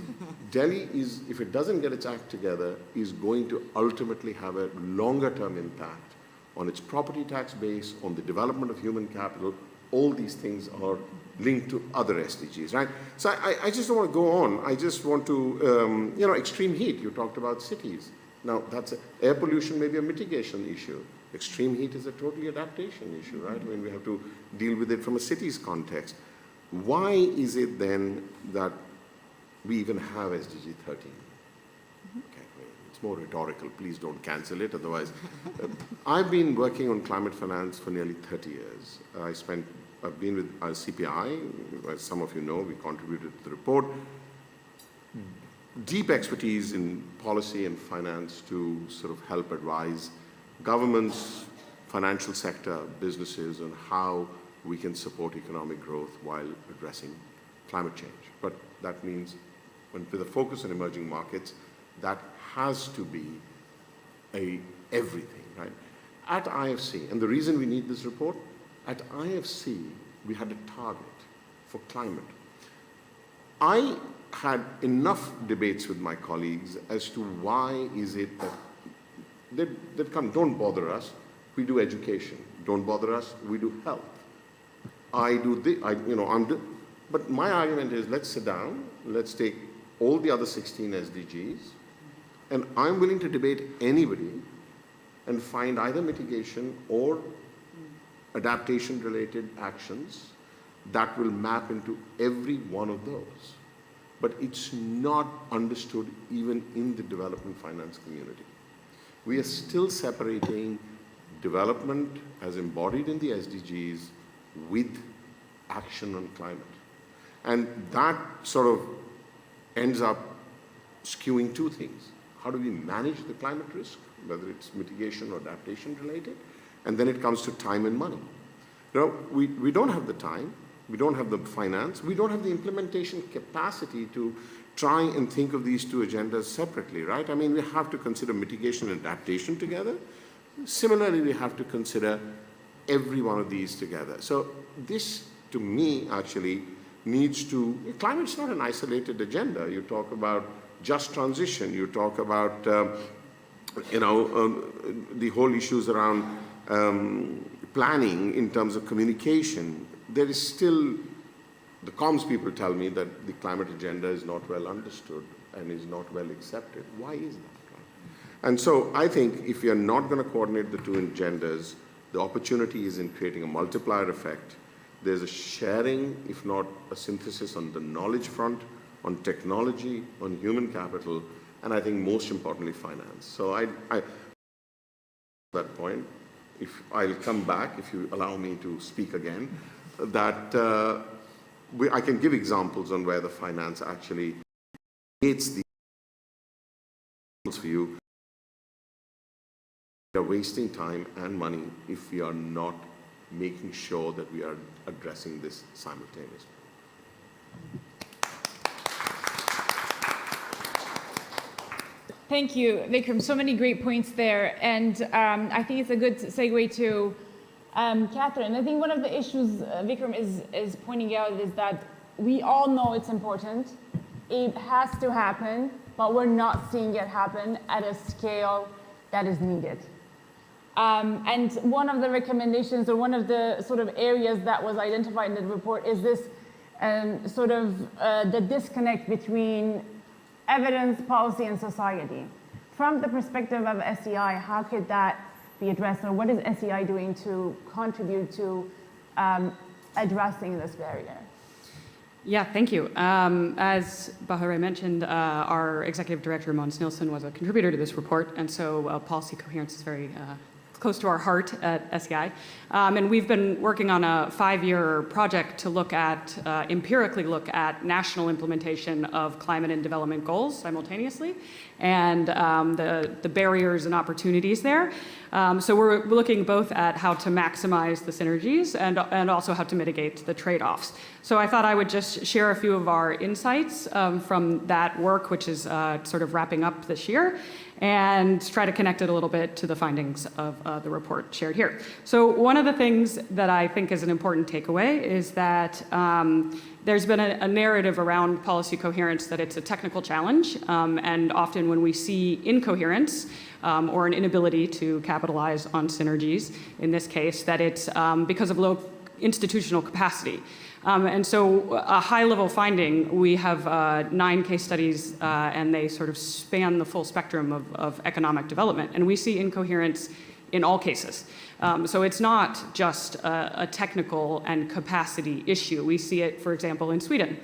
Delhi is, if it doesn't get its act together, is going to ultimately have a longer term impact on its property tax base, on the development of human capital. All these things are linked to other SDGs, right? So I just don't want to go on. I just want to, extreme heat, you talked about cities. Now, air pollution may be a mitigation issue. Extreme heat is a totally adaptation issue, right? I mean, we have to deal with it from a city's context. Why is it then that we even have SDG 13? Okay, it's more rhetorical. Please don't cancel it. Otherwise, I've been working on climate finance for nearly 30 years. I've been with CPI. As some of you know, we contributed to the report. Deep expertise in policy and finance to sort of help advise governments, financial sector, businesses on how we can support economic growth while addressing climate change. But that means, with a focus on emerging markets, that has to be everything, right? At IFC, and the reason we need this report, at IFC, we had a target for climate. I had enough debates with my colleagues as to why is it that they'd come, don't bother us, we do education. Don't bother us, we do health. But my argument is, let's sit down, let's take all the other 16 SDGs, and I'm willing to debate anybody and find either mitigation or adaptation-related actions that will map into every one of those. But it's not understood even in the development finance community. We are still separating development as embodied in the SDGs with action on climate. And that sort of ends up skewing two things. How do we manage the climate risk, whether it's mitigation or adaptation related? And then it comes to time and money. We don't have the time, we don't have the finance, we don't have the implementation capacity to try and think of these two agendas separately, right? I mean, we have to consider mitigation and adaptation together. Similarly, we have to consider every one of these together. So this, to me, actually needs to, climate's not an isolated agenda. You talk about just transition, you talk about, the whole issues around planning in terms of communication. There is still, the comms people tell me that the climate agenda is not well understood and is not well accepted. Why is that? And so I think if we are not going to coordinate the two agendas, the opportunity is in creating a multiplier effect. There's a sharing, if not a synthesis on the knowledge front, on technology, on human capital, and I think most importantly, finance. So I that point, if I'll come back, if you allow me to speak again, that I can give examples on where the finance actually creates the for you. We are wasting time and money if we are not making sure that we are addressing this simultaneously. Thank you, Vikram. So many great points there. And I think it's a good segue to Catherine. I think one of the issues Vikram is pointing out is that we all know it's important. It has to happen, but we're not seeing it happen at a scale that is needed. And one of the recommendations, or one of the sort of areas that was identified in the report, is this the disconnect between evidence, policy, and society. From the perspective of SEI, how could that be addressed, or what is SEI doing to contribute to addressing this barrier? Yeah, thank you. As Bahare mentioned, our executive director, Måns Nilsson, was a contributor to this report, and so policy coherence is very close to our heart at SEI. And we've been working on a 5-year project to look at, empirically look at national implementation of climate and development goals simultaneously, and the barriers and opportunities there. So we're looking both at how to maximize the synergies and also how to mitigate the trade-offs. So I thought I would just share a few of our insights from that work, which is sort of wrapping up this year, and try to connect it a little bit to the findings of the report shared here. So one of the things that I think is an important takeaway is that there's been a narrative around policy coherence that it's a technical challenge, and often when we see incoherence or an inability to capitalize on synergies, in this case, that it's because of low institutional capacity. And so a high-level finding, we have 9 case studies, and they sort of span the full spectrum of economic development. And we see incoherence in all cases. So it's not just a technical and capacity issue. We see it, for example, in Sweden,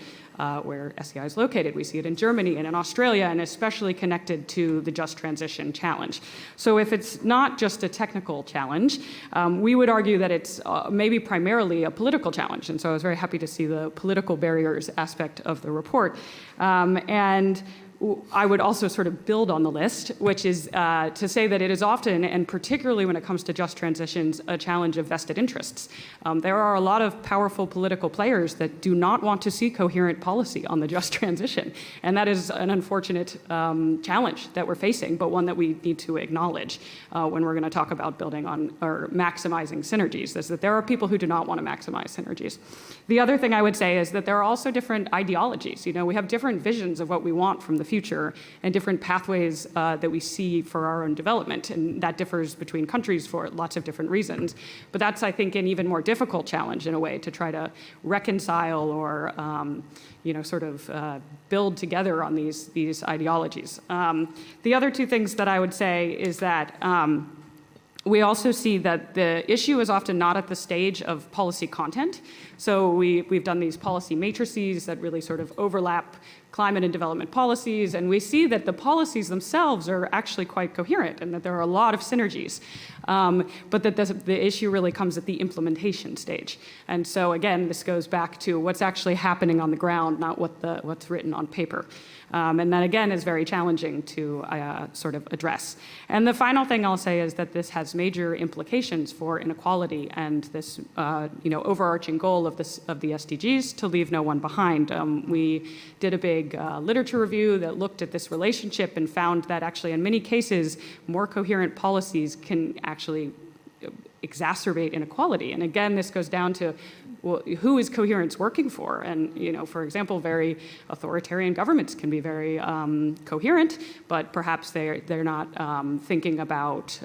where SEI is located. We see it in Germany and in Australia, and especially connected to the just transition challenge. So if it's not just a technical challenge, we would argue that it's maybe primarily a political challenge. And so I was very happy to see the political barriers aspect of the report. And I would also sort of build on the list, which is to say that it is often, and particularly when it comes to just transitions, a challenge of vested interests. There are a lot of powerful political players that do not want to see coherent policy on the just transition. And that is an unfortunate challenge that we're facing, but one that we need to acknowledge when we're going to talk about building on or maximizing synergies, is that there are people who do not want to maximize synergies. The other thing I would say is that there are also different ideologies. You know, we have different visions of what we want from the future and different pathways that we see for our own development. And that differs between countries for lots of different reasons. But that's, I think, an even more difficult challenge in a way to try to reconcile or build together on these ideologies. The other 2 things that I would say is that we also see that the issue is often not at the stage of policy content. So we've done these policy matrices that really sort of overlap climate and development policies, and we see that the policies themselves are actually quite coherent and that there are a lot of synergies, but that the issue really comes at the implementation stage. And so again, this goes back to what's actually happening on the ground, not what's written on paper. And that again is very challenging to sort of address. And the final thing I'll say is that this has major implications for inequality and this overarching goal goal of the SDGs, to leave no one behind. We did a big literature review that looked at this relationship and found that actually in many cases, more coherent policies can actually exacerbate inequality. And again, this goes down to, well, who is coherence working for? And, you know, for example, very authoritarian governments can be very coherent, but perhaps they're not thinking about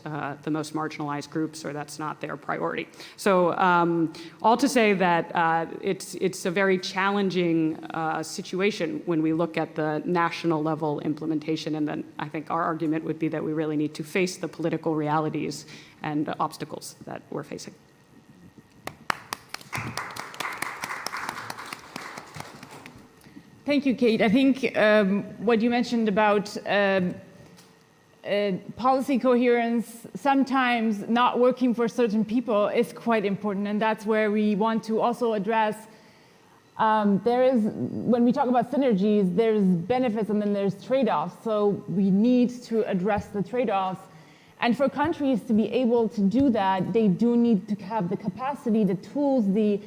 the most marginalized groups, or that's not their priority. So all to say that it's a very challenging situation when we look at the national level implementation, and then I think our argument would be that we really need to face the political realities and obstacles that we're facing. Thank you, Kate. I think what you mentioned about policy coherence sometimes not working for certain people is quite important, and that's where we want to also address. When we talk about synergies, there's benefits and then there's trade-offs. So we need to address the trade-offs. And for countries to be able to do that, they do need to have the capacity, the tools, the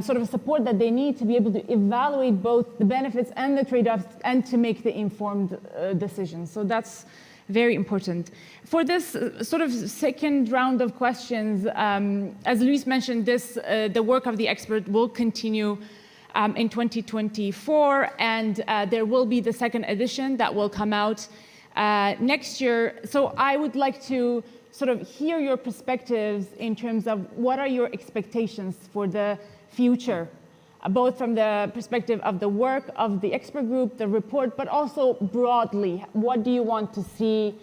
sort of support that they need to be able to evaluate both the benefits and the trade-offs and to make the informed decisions. So that's very important. For this sort of second round of questions, as Luis mentioned, the work of the expert will continue in 2024, and there will be the second edition that will come out next year. So I would like to sort of hear your perspectives in terms of what are your expectations for the future, both from the perspective of the work of the expert group, the report, but also broadly, what do you want to see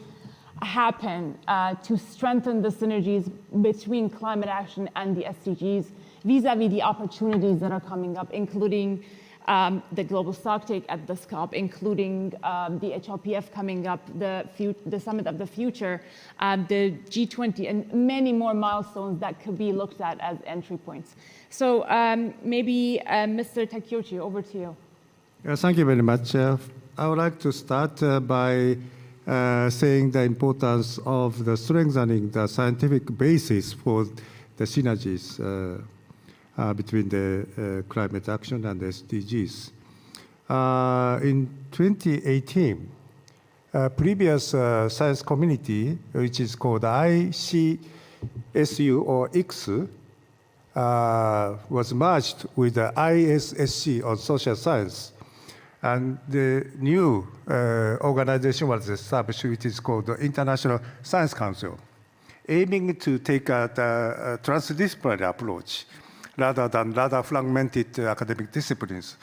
happen to strengthen the synergies between climate action and the SDGs vis-a-vis the opportunities that are coming up, including the global stocktake at the COP, including the HLPF coming up, the Summit of the Future, the G20, and many more milestones that could be looked at as entry points. So maybe Mr. Takeuchi, over to you. Thank you very much. I would like to start by saying the importance of the strengthening the scientific basis for the synergies between the climate action and the SDGs. In 2018, previous science community, which is called ICSU or ICSU, was merged with the IIASA on social science. And the new organization was established, which is called the International Science Council, aiming to take a transdisciplinary approach rather than rather fragmented academic disciplines.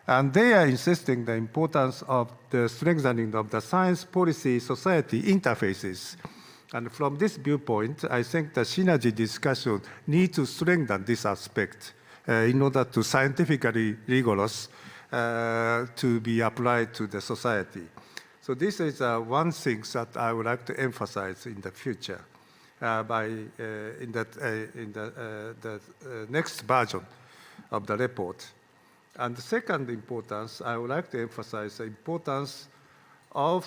And they are insisting the importance of the strengthening of the science policy society interfaces. And from this viewpoint, I think the synergy discussion needs to strengthen this aspect in order to scientifically rigorous to be applied to the society. So this is one thing that I would like to emphasize in the future in the next version of the report. And the second importance, I would like to emphasize the importance of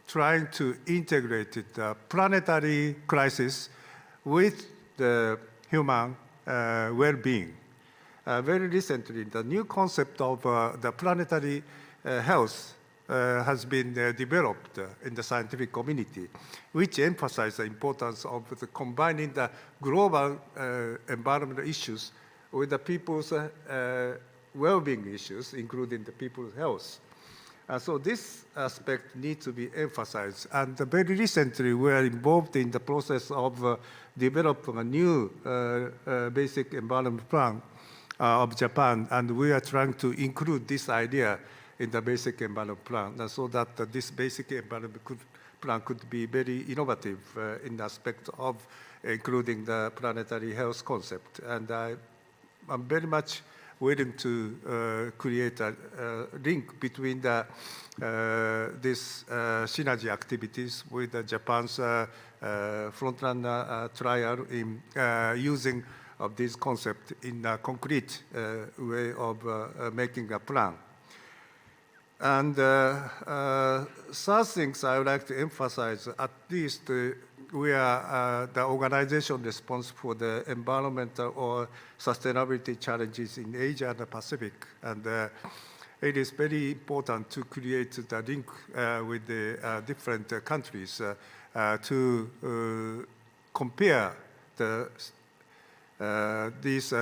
trying to integrate the planetary crisis with the human well-being. Very recently, the new concept of the planetary health has been developed in the scientific community, which emphasizes the importance of combining the global environmental issues with the people's well-being issues, including the people's health. So this aspect needs to be emphasized. And very recently, we are involved in the process of developing a new basic environment plan of Japan, and we are trying to include this idea in the basic environment plan, so that this basic environment plan could be very innovative in the aspect of including the planetary health concept. And I'm very much willing to create a link between this synergy activities with Japan's frontrunner trial in using of this concept in a concrete way of making a plan. And third things I would like to emphasize, at least we are the organization responsible for the environmental or sustainability challenges in Asia and the Pacific. And it is very important to create the link with the different countries to compare these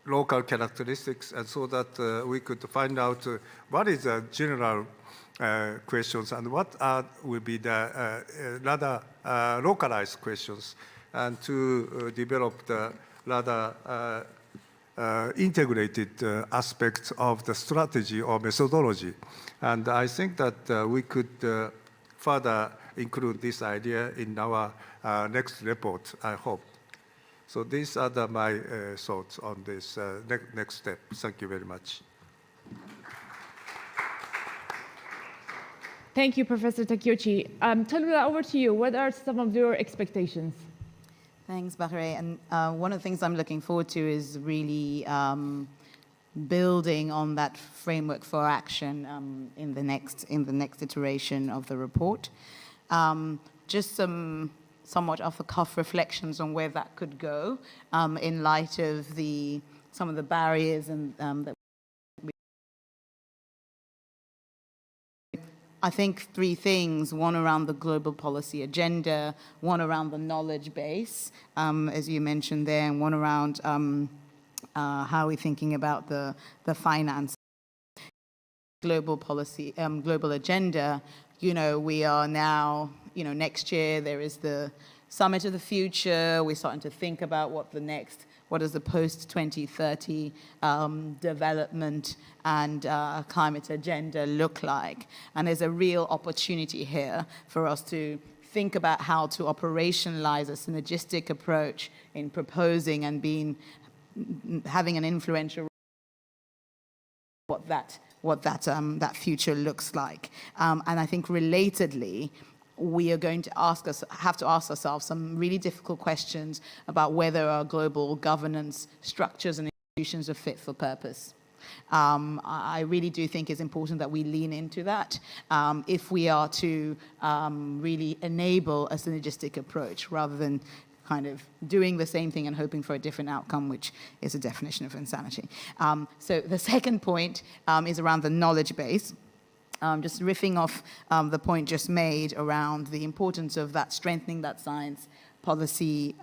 local characteristics, and so that we could find out what is the general questions and what will be the rather localized questions, and to develop the rather integrated aspects of the strategy or methodology. And I think that we could further include this idea in our next report, I hope. So these are my thoughts on this next step. Thank you very much. Thank you, Professor Takeuchi. Tolula, over to you. What are some of your expectations? Thanks, Bahare. And one of the things I'm looking forward to is really building on that framework for action in the next iteration of the report. Just some somewhat off-the-cuff reflections on where that could go in light of some of the barriers and that I think three things: one around the global policy agenda, one around the knowledge base, as you mentioned there, and one around how we're thinking about the finance. Global policy, global agenda, we are now, next year there is the Summit of the Future. We're starting to think about what does the post-2030 development and climate agenda look like. And there's a real opportunity here for us to think about how to operationalize a synergistic approach in proposing and having an influential what that future looks like. And I think relatedly, we are going to have to ask ourselves some really difficult questions about whether our global governance structures and institutions are fit for purpose. I really do think it's important that we lean into that if we are to really enable a synergistic approach rather than kind of doing the same thing and hoping for a different outcome, which is a definition of insanity. So the second point is around the knowledge base. Just riffing off the point just made around the importance of that strengthening that science policy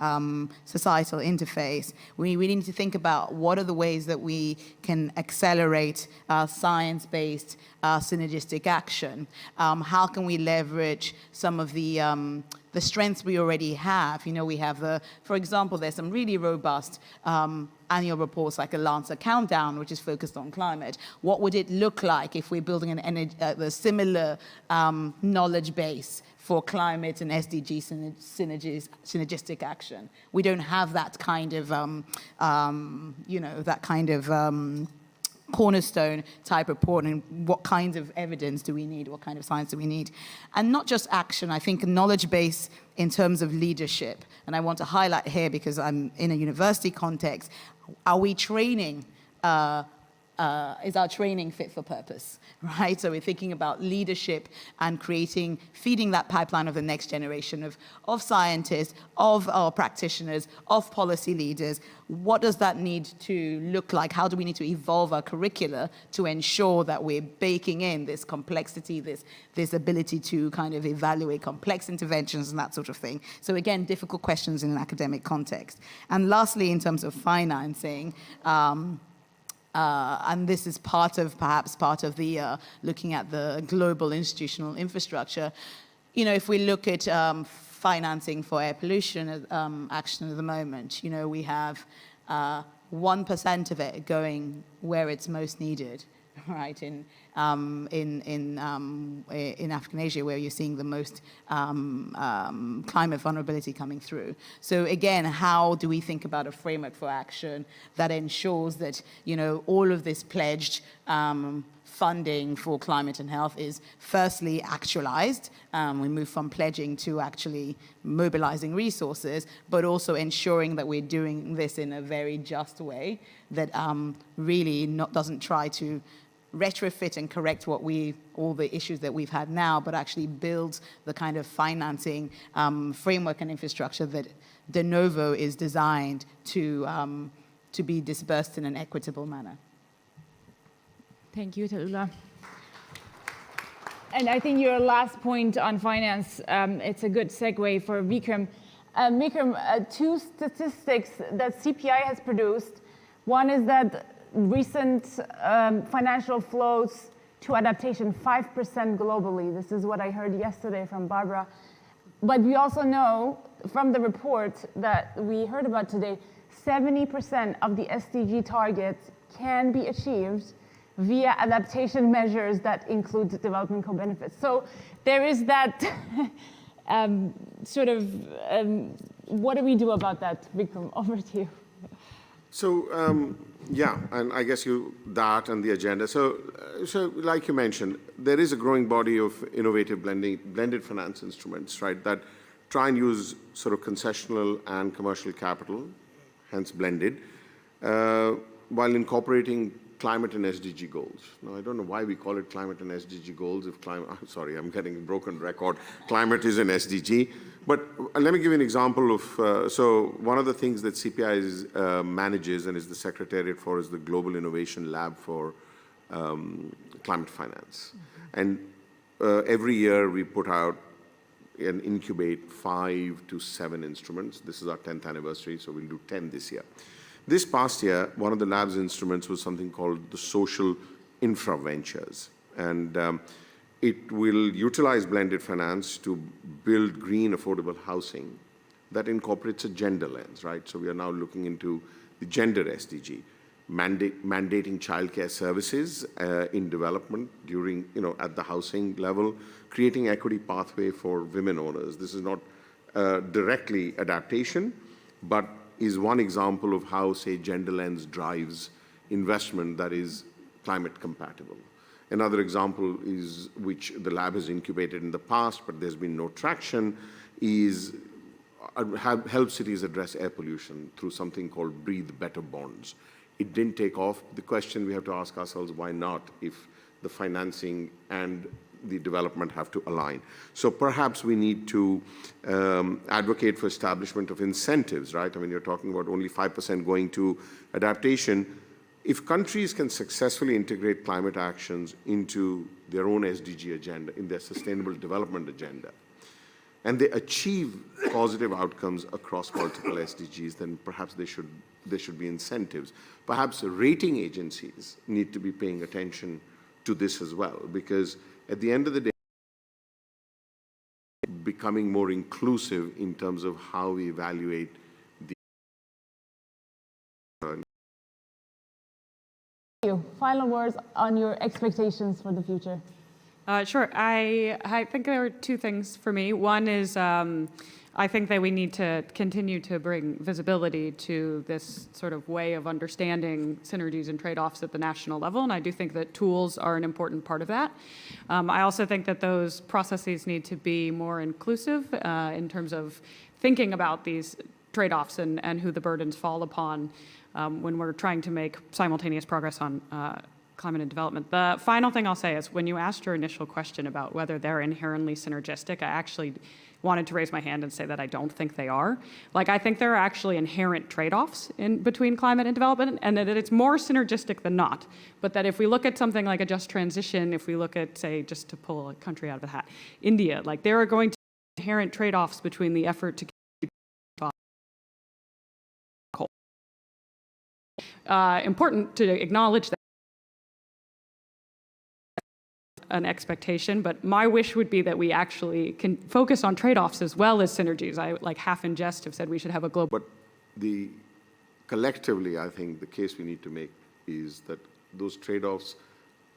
societal interface. We need to think about what are the ways that we can accelerate science-based synergistic action. How can we leverage some of the strengths we already have? We have, for example, there's some really robust annual reports like a Lancer Countdown, which is focused on climate. What would it look like if we're building a similar knowledge base for climate and SDG synergistic action? We don't have that kind of, cornerstone type report, and what kinds of evidence do we need, what kind of science do we need? And not just action, I think knowledge base in terms of leadership. And I want to highlight here, because I'm in a university context, are we training, is our training fit for purpose, right? So we're thinking about leadership and feeding that pipeline of the next generation of scientists, of our practitioners, of policy leaders. What does that need to look like? How do we need to evolve our curricula to ensure that we're baking in this complexity, this ability to kind of evaluate complex interventions and that sort of thing? So again, difficult questions in an academic context. And lastly, in terms of financing, and this is perhaps part of the looking at the global institutional infrastructure. If we look at financing for air pollution action at the moment, we have 1% of it going where it's most needed, right? In African Asia, where you're seeing the most climate vulnerability coming through. So again, how do we think about a framework for action that ensures that all of this pledged funding for climate and health is firstly actualized? We move from pledging to actually mobilizing resources, but also ensuring that we're doing this in a very just way that really doesn't try to retrofit and correct all the issues that we've had now, but actually build the kind of financing framework and infrastructure that de novo is designed to be disbursed in an equitable manner. Thank you, Talula. And I think your last point on finance, it's a good segue for Vikram. Vikram, two statistics that CPI has produced. One is that recent financial flows to adaptation, 5% globally. This is what I heard yesterday from Barbara. But we also know from the report that we heard about today, 70% of the SDG targets can be achieved via adaptation measures that include development co-benefits. So there is that what do we do about that? Vikram, over to you. So, yeah, and I guess that and the agenda. So like you mentioned, there is a growing body of innovative blended finance instruments, right, that try and use sort of concessional and commercial capital, hence blended, while incorporating climate and SDG goals. Now, I don't know why we call it climate and SDG goals if climate, sorry, I'm getting a broken record. Climate is an SDG. But let me give you an example of, so one of the things that CPI manages and is the secretariat for is the Global Innovation Lab for Climate Finance. And every year we put out and incubate 5 to 7 instruments. This is our 10th anniversary, so we'll do 10 this year. This past year, one of the lab's instruments was something called the Social Infra Ventures. And it will utilize blended finance to build green affordable housing that incorporates a gender lens, right? So we are now looking into the gender SDG, mandating childcare services in development during, at the housing level, creating equity pathway for women owners. This is not directly adaptation, but is one example of how, say, gender lens drives investment that is climate compatible. Another example is, which the lab has incubated in the past, but there's been no traction, is help cities address air pollution through something called Breathe Better bonds. It didn't take off. The question we have to ask ourselves, why not, if the financing and the development have to align? So perhaps we need to advocate for establishment of incentives, right? I mean, you're talking about only 5% going to adaptation. If countries can successfully integrate climate actions into their own SDG agenda, in their sustainable development agenda, and they achieve positive outcomes across multiple SDGs, then perhaps there should be incentives. Perhaps rating agencies need to be paying attention to this as well, because at the end of the day, becoming more inclusive in terms of how we evaluate the. Final words on your expectations for the future. Sure. I think there are two things for me. One is I think that we need to continue to bring visibility to this sort of way of understanding synergies and trade-offs at the national level, and I do think that tools are an important part of that. I also think that those processes need to be more inclusive in terms of thinking about these trade-offs and who the burdens fall upon when we're trying to make simultaneous progress on climate and development. The final thing I'll say is when you asked your initial question about whether they're inherently synergistic, I actually wanted to raise my hand and say that I don't think they are. Like, I think there are actually inherent trade-offs in between climate and development, and that it's more synergistic than not. But that if we look at something like a just transition, if we look at, say, just to pull a country out of the hat, India, like there are going to be inherent trade-offs between the effort to keep coal. Important to acknowledge that an expectation, but my wish would be that we actually can focus on trade-offs as well as synergies. I, like half in jest, have said we should have a global. But collectively, I think the case we need to make is that those trade-offs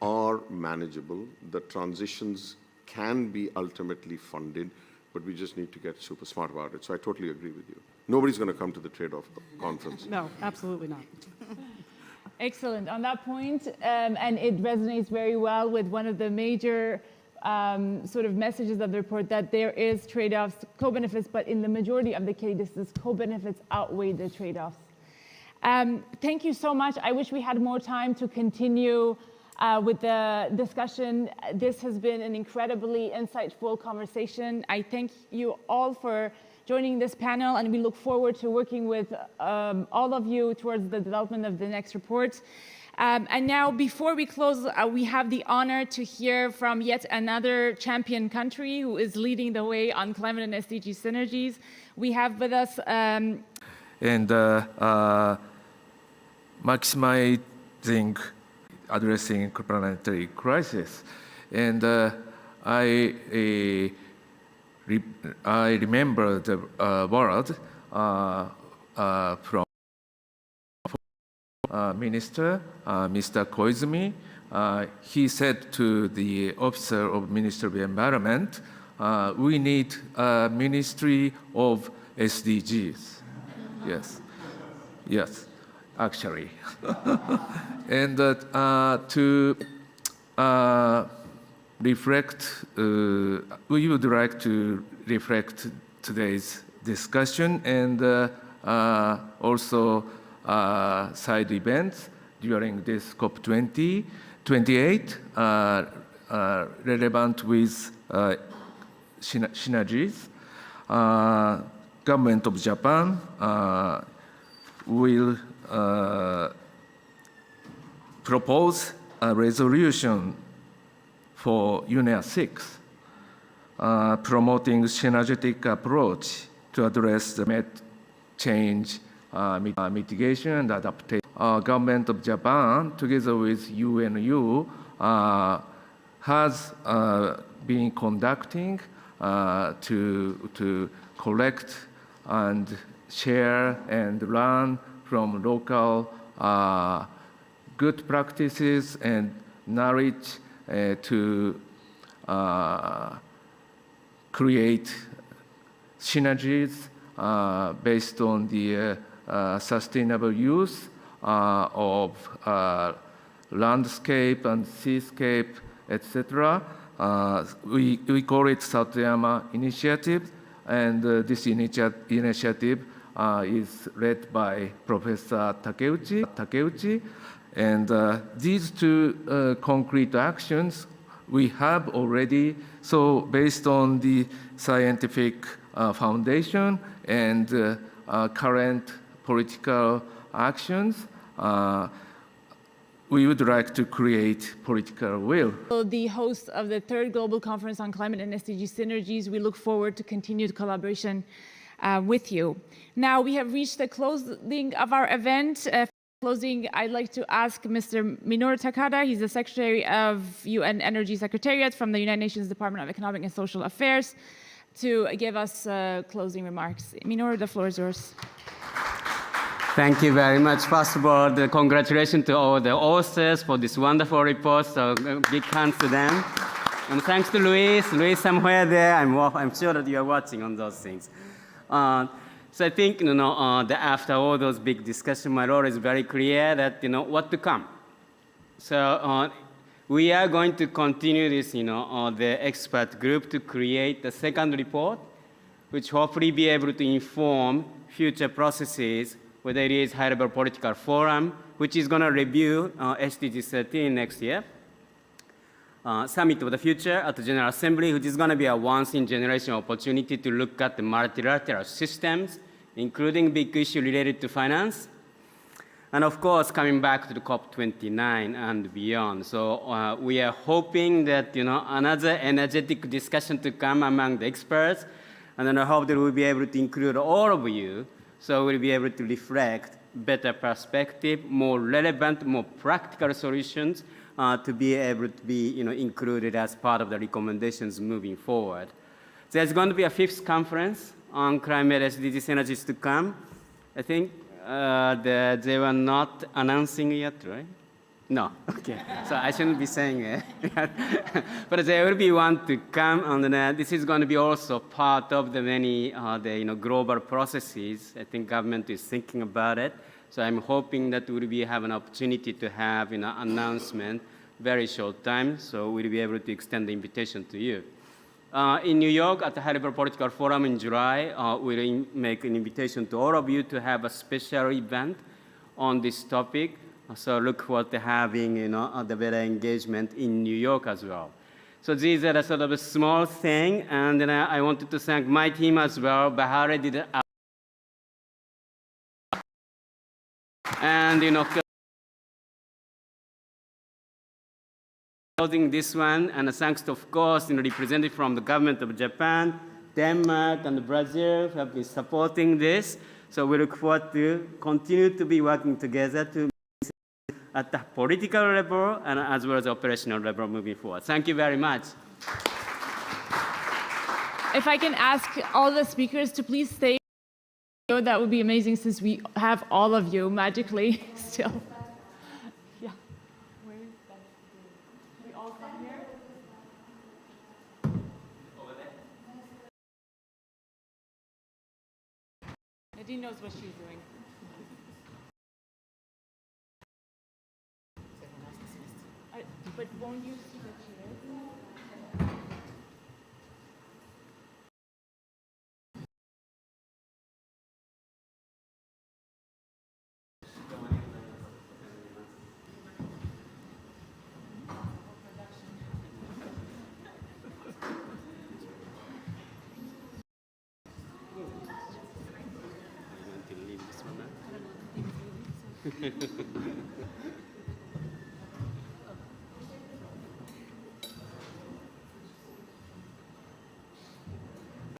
are manageable. The transitions can be ultimately funded, but we just need to get super smart about it. So I totally agree with you. Nobody's going to come to the trade-off conference. No, absolutely not. Excellent. On that point, and it resonates very well with one of the major sort of messages of the report, that there is trade-offs, co-benefits, but in the majority of the cases, co-benefits outweigh the trade-offs. Thank you so much. I wish we had more time to continue with the discussion. This has been an incredibly insightful conversation. I thank you all for joining this panel, and we look forward to working with all of you towards the development of the next report. And now, before we close, we have the honor to hear from yet another champion country who is leading the way on climate and SDG synergies. We have with us maximizing addressing planetary crisis. And I remember the word from Minister, Mr. Koizumi. He said to the officer of Ministry of Environment, we need a Ministry of SDGs. Yes, actually. And to reflect, we would like to reflect today's discussion and also side events during this COP28 relevant with synergies. Government of Japan will propose a resolution for UNEA 6, promoting synergetic approach to address the climate change mitigation and adaptation. Government of Japan, together with UNU, has been conducting to collect and share and learn from local good practices and knowledge to create synergies based on the sustainable use of landscape and seascape, etc. We call it Satayama Initiative, and this initiative is led by Professor Takeuchi. And these two concrete actions we have already. So based on the scientific foundation and current political actions, we would like to create political will. The host of the 3rd Global Conference on Climate and SDG Synergies, we look forward to continued collaboration with you. Now we have reached the closing of our event. Closing, I'd like to ask Mr. Minoru Takada. He's the Secretary of UN Energy Secretariat from the United Nations Department of Economic and Social Affairs, to give us closing remarks. Minoru, the floor is yours. Thank you very much. First of all, congratulations to all the authors for this wonderful report. So big hands to them. And thanks to Luis. Luis, somewhere there. I'm sure that you are watching on those things. So I think, that after all those big discussions, my role is very clear that, what to come. So we are going to continue this, the expert group to create the second report, which hopefully be able to inform future processes, whether it is high-level political forum, which is going to review SDG 13 next year, Summit of the Future at the General Assembly, which is going to be a once-in-generation opportunity to look at the multilateral systems, including big issues related to finance, and of course, coming back to the COP29 and beyond. So we are hoping that, another energetic discussion to come among the experts, and then I hope that we'll be able to include all of you, so we'll be able to reflect better perspective, more relevant, more practical solutions to be able to be included as part of the recommendations moving forward. There's going to be a 5th conference on climate SDG synergies to come. I think they were not announcing yet, right? No, okay. So I shouldn't be saying it. But there will be one to come, and this is going to be also part of the many global processes. I think government is thinking about it. So I'm hoping that we'll have an opportunity to have an announcement very short time, so we'll be able to extend the invitation to you. In New York, at the high-level political forum in July, we'll make an invitation to all of you to have a special event on this topic, So look forward to having, the better engagement in New York as well. So these are a sort of a small thing, and then I wanted to thank my team as well. Bahare did and closing this one, and thanks to, of course, representatives from the government of Japan, Denmark, and Brazil who have been supporting this. So we look forward to continue to be working together to at the political level and as well as the operational level moving forward. Thank you very much. If I can ask all the speakers to please stay, that would be amazing since we have all of you magically still. Yeah. Where is that? We all come here? Over there. Nadine knows what she's doing. But won't you see that she is?